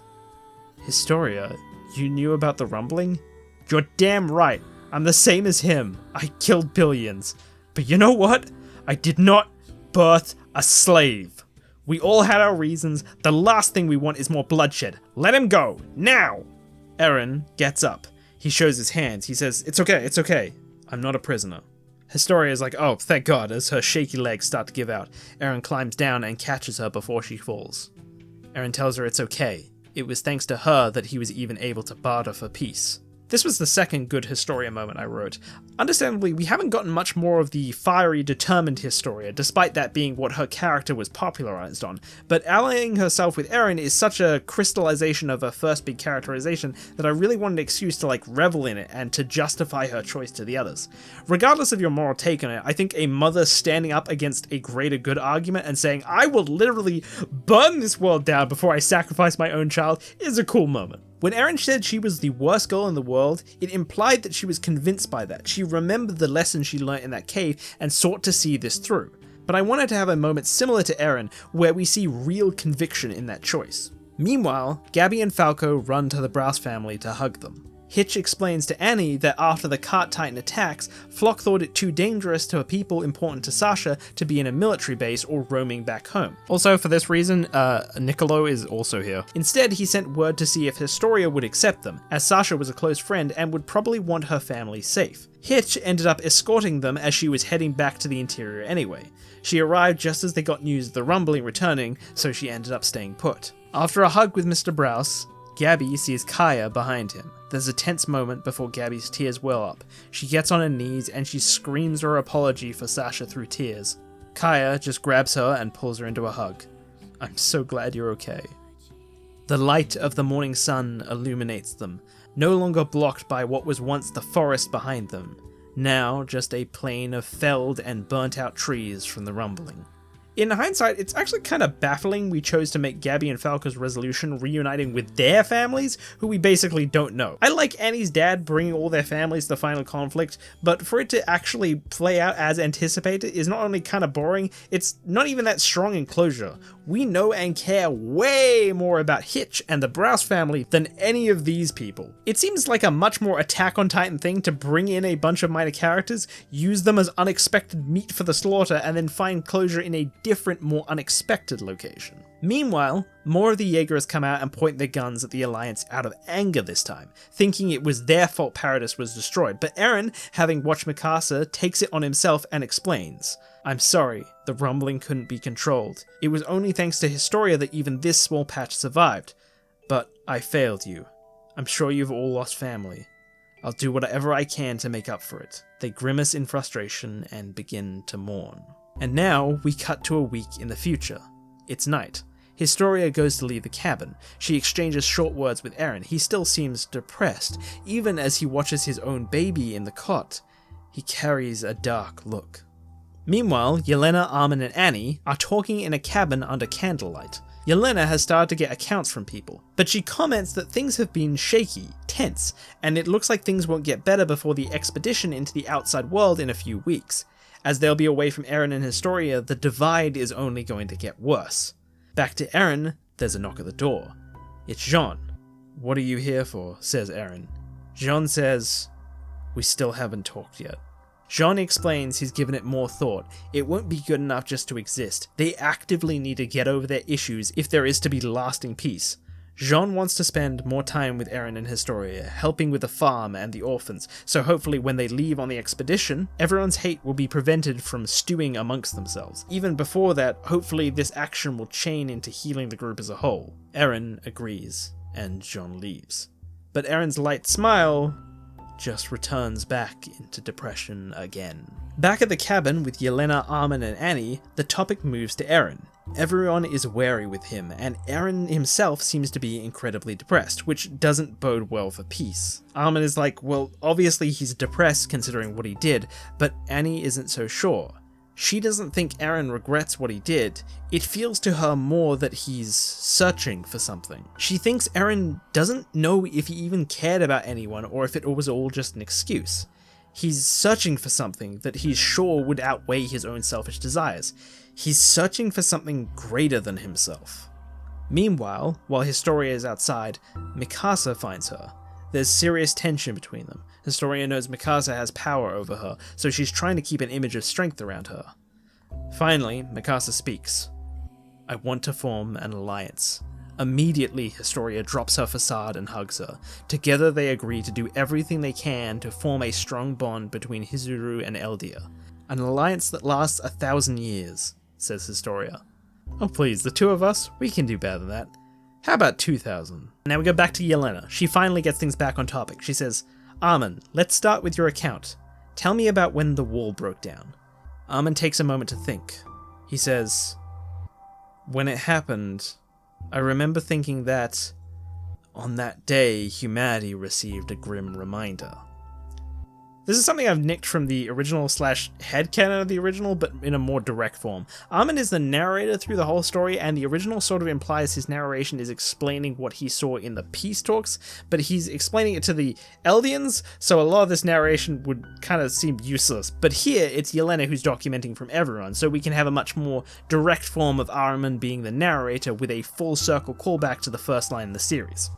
Speaker 1: "Historia, you knew about the rumbling?" "You're damn right. I'm the same as him. I killed billions. But you know what? I did not birth a slave. We all had our reasons. The last thing we want is more bloodshed. Let him go. Now!" Eren gets up. He shows his hands. He says, it's okay. I'm not a prisoner." Historia is like, "Oh, thank God," as her shaky legs start to give out. Eren climbs down and catches her before she falls. Eren tells her it's okay. It was thanks to her that he was even able to barter for peace. This was the second good Historia moment I wrote. Understandably, we haven't gotten much more of the fiery, determined Historia, despite that being what her character was popularized on, but allying herself with Eren is such a crystallization of her first big characterization that I really wanted an excuse to revel in it and to justify her choice to the others. Regardless of your moral take on it, I think a mother standing up against a greater good argument and saying, "I will literally burn this world down before I sacrifice my own child," is a cool moment. When Eren said she was the worst girl in the world, it implied that she was convinced by that. She remembered the lessons she learnt in that cave and sought to see this through. But I wanted to have a moment similar to Eren, where we see real conviction in that choice. Meanwhile, Gabby and Falco run to the Browse family to hug them. Hitch explains to Annie that after the Cart Titan attacks, Flock thought it too dangerous to people important to Sasha to be in a military base or roaming back home. Also, for this reason, Niccolo is also here. Instead, he sent word to see if Historia would accept them, as Sasha was a close friend and would probably want her family safe. Hitch ended up escorting them as she was heading back to the interior anyway. She arrived just as they got news of the rumbling returning, so she ended up staying put. After a hug with Mr. Browse, Gabby sees Kaya behind him. There's a tense moment before Gabby's tears well up. She gets on her knees and she screams her apology for Sasha through tears. Kaya just grabs her and pulls her into a hug. "I'm so glad you're okay." The light of the morning sun illuminates them, no longer blocked by what was once the forest behind them, now just a plain of felled and burnt out trees from the rumbling. In hindsight, it's actually kind of baffling we chose to make Gabby and Falco's resolution reuniting with their families, who we basically don't know. I like Annie's dad bringing all their families to the final conflict, but for it to actually play out as anticipated is not only kind of boring, it's not even that strong in closure. We know and care way more about Hitch and the Browse family than any of these people. It seems like a much more Attack on Titan thing to bring in a bunch of minor characters, use them as unexpected meat for the slaughter, and then find closure in a different, more unexpected location. Meanwhile, more of the Jaegers come out and point their guns at the Alliance out of anger this time, thinking it was their fault Paradis was destroyed, but Eren, having watched Mikasa, takes it on himself and explains. I'm sorry, the rumbling couldn't be controlled. It was only thanks to Historia that even this small patch survived. But I failed you. I'm sure you've all lost family. I'll do whatever I can to make up for it. They grimace in frustration and begin to mourn. And now we cut to a week in the future. It's night. Historia goes to leave the cabin. She exchanges short words with Eren. He still seems depressed, even as he watches his own baby in the cot. He carries a dark look. Meanwhile, Yelena, Armin, and Annie are talking in a cabin under candlelight. Yelena has started to get accounts from people, but she comments that things have been shaky, tense, and it looks like things won't get better before the expedition into the outside world in a few weeks. As they'll be away from Eren and Historia, the divide is only going to get worse. Back to Eren, there's a knock at the door. It's Jean. What are you here for? Says Eren. Jean says, we still haven't talked yet. Jean explains he's given it more thought. It won't be good enough just to exist. They actively need to get over their issues if there is to be lasting peace. Jean wants to spend more time with Eren and Historia, helping with the farm and the orphans, so hopefully when they leave on the expedition, everyone's hate will be prevented from stewing amongst themselves. Even before that, hopefully this action will chain into healing the group as a whole. Eren agrees, and Jean leaves. But Eren's light smile just returns back into depression again. Back at the cabin with Yelena, Armin, and Annie, the topic moves to Eren. Everyone is wary with him, and Eren himself seems to be incredibly depressed, which doesn't bode well for peace. Armin is like, well, obviously he's depressed considering what he did, but Annie isn't so sure. She doesn't think Eren regrets what he did. It feels to her more that he's searching for something. She thinks Eren doesn't know if he even cared about anyone or if it was all just an excuse. He's searching for something that he's sure would outweigh his own selfish desires. He's searching for something greater than himself. Meanwhile, while Historia is outside, Mikasa finds her. There's serious tension between them. Historia knows Mikasa has power over her, so she's trying to keep an image of strength around her. Finally, Mikasa speaks. I want to form an alliance. Immediately, Historia drops her facade and hugs her. Together they agree to do everything they can to form a strong bond between Hizuru and Eldia. An alliance that lasts 1,000 years, says Historia. Oh please, the two of us? We can do better than that. How about 2,000? Now we go back to Yelena. She finally gets things back on topic. She says, Armin, let's start with your account. Tell me about when the wall broke down. Armin takes a moment to think. He says, when it happened, I remember thinking that, on that day, humanity received a grim reminder. This is something I've nicked from the original / headcanon of the original, but in a more direct form. Armin is the narrator through the whole story, and the original sort of implies his narration is explaining what he saw in the peace talks, but he's explaining it to the Eldians, so a lot of this narration would kind of seem useless. But here, it's Yelena who's documenting from everyone, so we can have a much more direct form of Armin being the narrator with a full circle callback to the first line in the series.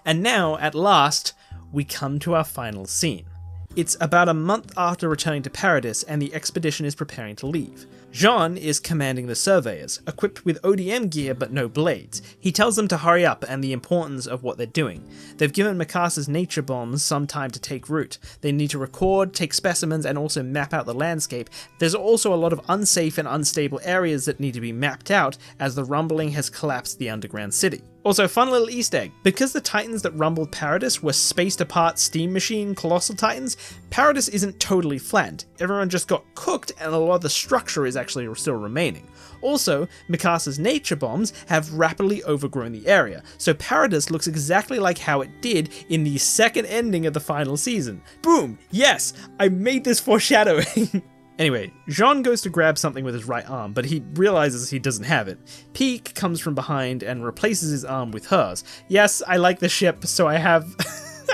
Speaker 1: And now, at last, we come to our final scene. It's about a month after returning to Paradis and the expedition is preparing to leave. Jean is commanding the surveyors, equipped with ODM gear but no blades. He tells them to hurry up and the importance of what they're doing. They've given Mikasa's nature bombs some time to take root. They need to record, take specimens, and also map out the landscape. There's also a lot of unsafe and unstable areas that need to be mapped out as the rumbling has collapsed the underground city. Also, fun little Easter egg, because the titans that rumbled Paradis were spaced apart steam machine colossal titans, Paradis isn't totally flattened. Everyone just got cooked and a lot of the structure is actually still remaining. Also, Mikasa's nature bombs have rapidly overgrown the area, so Paradis looks exactly like how it did in the second ending of the final season. Boom! Yes! I made this foreshadowing! Anyway, Jean goes to grab something with his right arm, but he realizes he doesn't have it. Peek comes from behind and replaces his arm with hers. Yes, I like the ship, so I have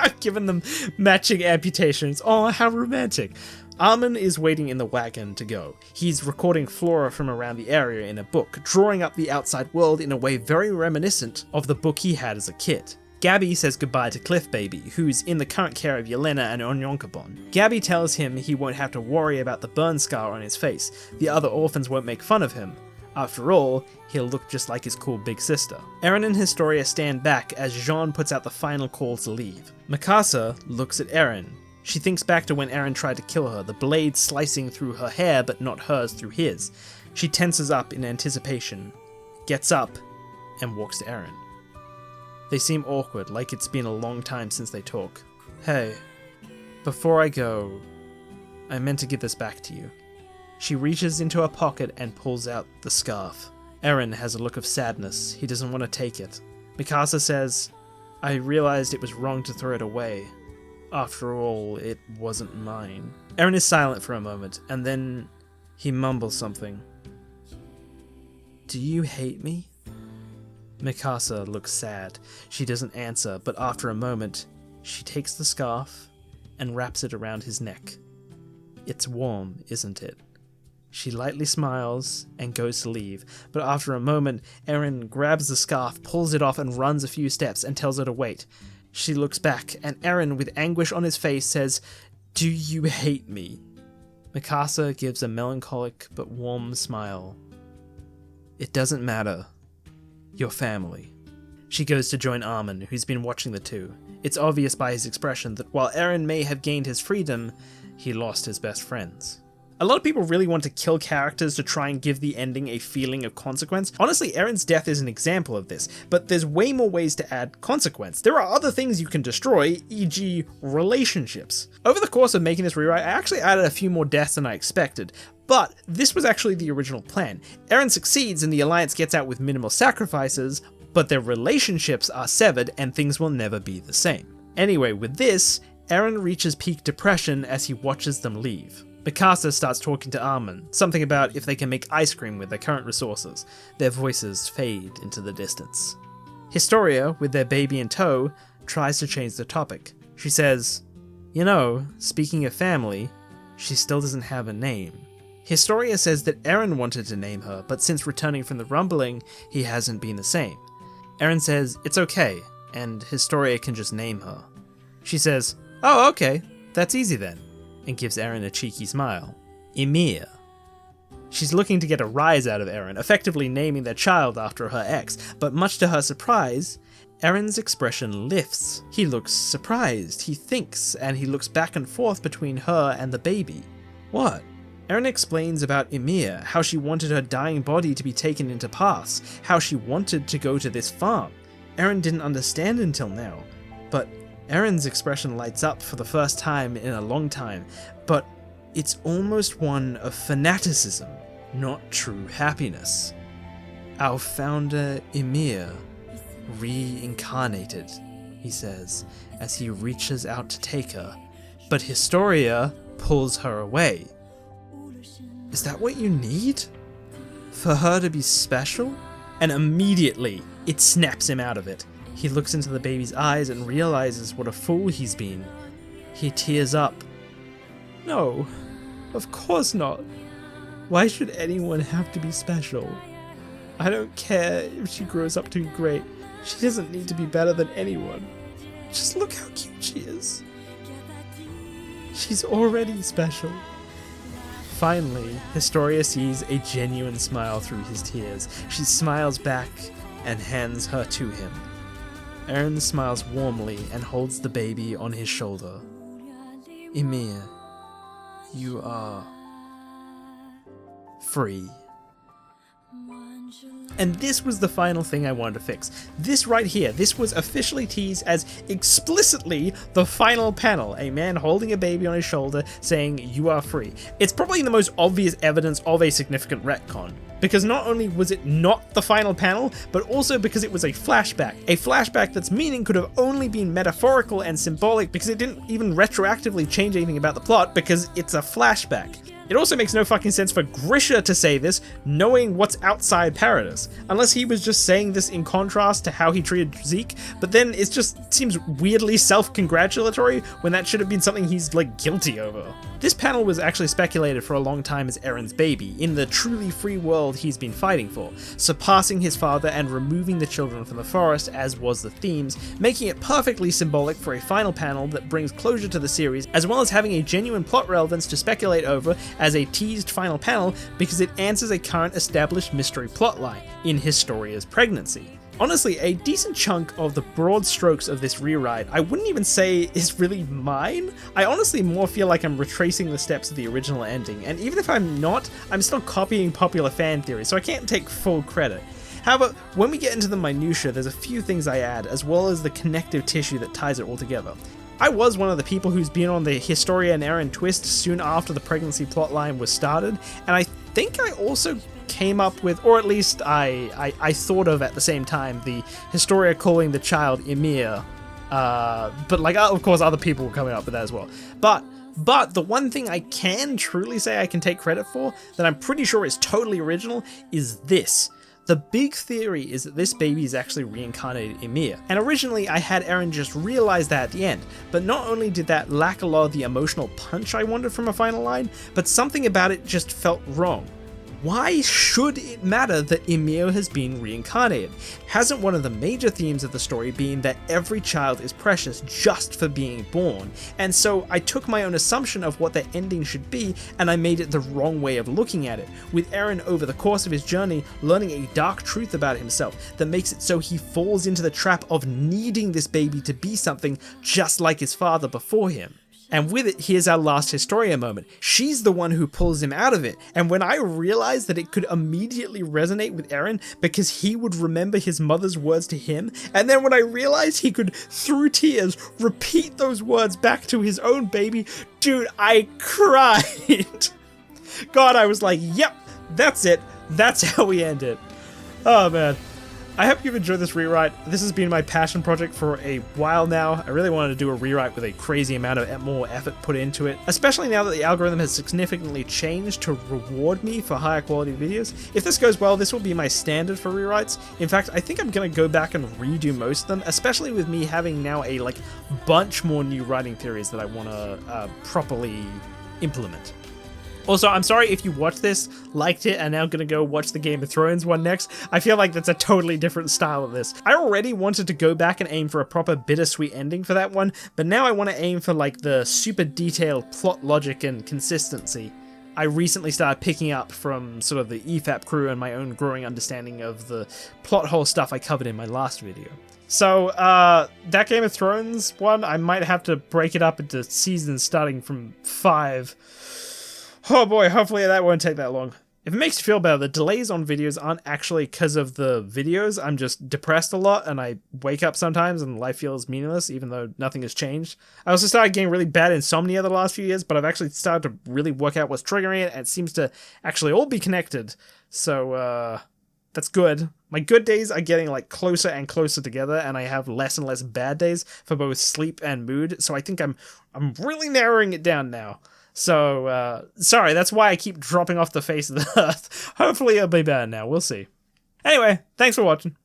Speaker 1: I've given them matching amputations. Oh, how romantic. Armin is waiting in the wagon to go. He's recording flora from around the area in a book, drawing up the outside world in a way very reminiscent of the book he had as a kid. Gabby says goodbye to Cliff Baby, who's in the current care of Yelena and Onyonkabon. Gabby tells him he won't have to worry about the burn scar on his face. The other orphans won't make fun of him. After all, he'll look just like his cool big sister. Eren and Historia stand back as Jean puts out the final call to leave. Mikasa looks at Eren. She thinks back to when Eren tried to kill her, the blade slicing through her hair but not hers through his. She tenses up in anticipation, gets up, and walks to Eren. They seem awkward, like it's been a long time since they talk. Hey, before I go, I meant to give this back to you. She reaches into her pocket and pulls out the scarf. Eren has a look of sadness. He doesn't want to take it. Mikasa says, I realized it was wrong to throw it away. After all, it wasn't mine. Eren is silent for a moment, and then he mumbles something. Do you hate me? Mikasa looks sad. She doesn't answer, but after a moment, she takes the scarf and wraps it around his neck. It's warm, isn't it? She lightly smiles and goes to leave, but after a moment, Eren grabs the scarf, pulls it off and runs a few steps and tells her to wait. She looks back, and Eren, with anguish on his face, says, Do you hate me? Mikasa gives a melancholic but warm smile. It doesn't matter. You're family. She goes to join Armin, who's been watching the two. It's obvious by his expression that while Eren may have gained his freedom, he lost his best friends. A lot of people really want to kill characters to try and give the ending a feeling of consequence. Honestly, Eren's death is an example of this, but there's way more ways to add consequence. There are other things you can destroy, e.g. relationships. Over the course of making this rewrite, I actually added a few more deaths than I expected, but this was actually the original plan. Eren succeeds and the Alliance gets out with minimal sacrifices, but their relationships are severed and things will never be the same. Anyway, with this, Eren reaches peak depression as he watches them leave. Mikasa starts talking to Armin, something about if they can make ice cream with their current resources. Their voices fade into the distance. Historia, with their baby in tow, tries to change the topic. She says, You know, speaking of family, she still doesn't have a name. Historia says that Eren wanted to name her, but since returning from the rumbling, he hasn't been the same. Eren says it's okay, and Historia can just name her. She says, Oh, okay, that's easy then, and gives Eren a cheeky smile. Emil. She's looking to get a rise out of Eren, effectively naming their child after her ex, but much to her surprise, Eren's expression lifts. He looks surprised, he thinks, and he looks back and forth between her and the baby. What? Eren explains about Emil, how she wanted her dying body to be taken into paths, how she wanted to go to this farm. Eren didn't understand until now, but Eren's expression lights up for the first time in a long time, but it's almost one of fanaticism, not true happiness. Our founder Emil, reincarnated, he says, as he reaches out to take her, but Historia pulls her away. Is that what you need? For her to be special? And immediately, it snaps him out of it. He looks into the baby's eyes and realizes what a fool he's been. He tears up. No, of course not. Why should anyone have to be special? I don't care if she grows up to be great. She doesn't need to be better than anyone. Just look how cute she is. She's already special. Finally, Historia sees a genuine smile through his tears. She smiles back and hands her to him. Eren smiles warmly and holds the baby on his shoulder. Emil, you are free. And this was the final thing I wanted to fix. This right here, this was officially teased as explicitly the final panel. A man holding a baby on his shoulder saying, you are free. It's probably the most obvious evidence of a significant retcon. Because not only was it not the final panel, but also because it was a flashback. A flashback that's meaning could have only been metaphorical and symbolic because it didn't even retroactively change anything about the plot because it's a flashback. It also makes no fucking sense for Grisha to say this, knowing what's outside Paradis, unless he was just saying this in contrast to how he treated Zeke, but then it just seems weirdly self-congratulatory when that should have been something he's, like, guilty over. This panel was actually speculated for a long time as Eren's baby, in the truly free world he's been fighting for, surpassing his father and removing the children from the forest as was the themes, making it perfectly symbolic for a final panel that brings closure to the series, as well as having a genuine plot relevance to speculate over as a teased final panel because it answers a current established mystery plotline in Historia's pregnancy. Honestly, a decent chunk of the broad strokes of this rewrite I wouldn't even say is really mine. I honestly more feel like I'm retracing the steps of the original ending, and even if I'm not, I'm still copying popular fan theory, so I can't take full credit. However, when we get into the minutiae, there's a few things I add, as well as the connective tissue that ties it all together. I was one of the people who's been on the Historia and Eren twist soon after the pregnancy plotline was started, and I think I also came up with, or at least I thought of at the same time, the Historia calling the child Emil, but like, of course other people were coming up with that as well. But the one thing I can truly say I can take credit for, that I'm pretty sure is totally original, is this. The big theory is that this baby is actually reincarnated Emil, and originally I had Eren just realize that at the end, but not only did that lack a lot of the emotional punch I wanted from a final line, but something about it just felt wrong. Why should it matter that Emil has been reincarnated? Hasn't one of the major themes of the story been that every child is precious just for being born? And so I took my own assumption of what the ending should be and I made it the wrong way of looking at it, with Eren over the course of his journey learning a dark truth about himself that makes it so he falls into the trap of needing this baby to be something just like his father before him. And with it, here's our last Historia moment. She's the one who pulls him out of it, and when I realized that it could immediately resonate with Eren because he would remember his mother's words to him, and then when I realized he could, through tears, repeat those words back to his own baby, dude, I cried. God, I was like, yep, that's it. That's how we end it. Oh man. I hope you've enjoyed this rewrite. This has been my passion project for a while now. I really wanted to do a rewrite with a crazy amount of more effort put into it, especially now that the algorithm has significantly changed to reward me for higher quality videos. If this goes well, this will be my standard for rewrites. In fact, I think I'm going to go back and redo most of them, especially with me having now a bunch more new writing theories that I want to properly implement. Also, I'm sorry if you watched this, liked it, and now gonna go watch the Game of Thrones one next. I feel like that's a totally different style of this. I already wanted to go back and aim for a proper bittersweet ending for that one, but now I want to aim for the super detailed plot logic and consistency I recently started picking up from sort of the EFAP crew and my own growing understanding of the plot hole stuff I covered in my last video. So, that Game of Thrones one, I might have to break it up into seasons starting from 5. Oh boy, hopefully that won't take that long. If it makes you feel better, the delays on videos aren't actually because of the videos. I'm just depressed a lot and I wake up sometimes and life feels meaningless even though nothing has changed. I also started getting really bad insomnia the last few years, but I've actually started to really work out what's triggering it and it seems to actually all be connected. So, that's good. My good days are getting closer and closer together and I have less and less bad days for both sleep and mood. So I think I'm really narrowing it down now. So, sorry, that's why I keep dropping off the face of the earth. Hopefully it'll be better now, we'll see. Anyway, thanks for watching.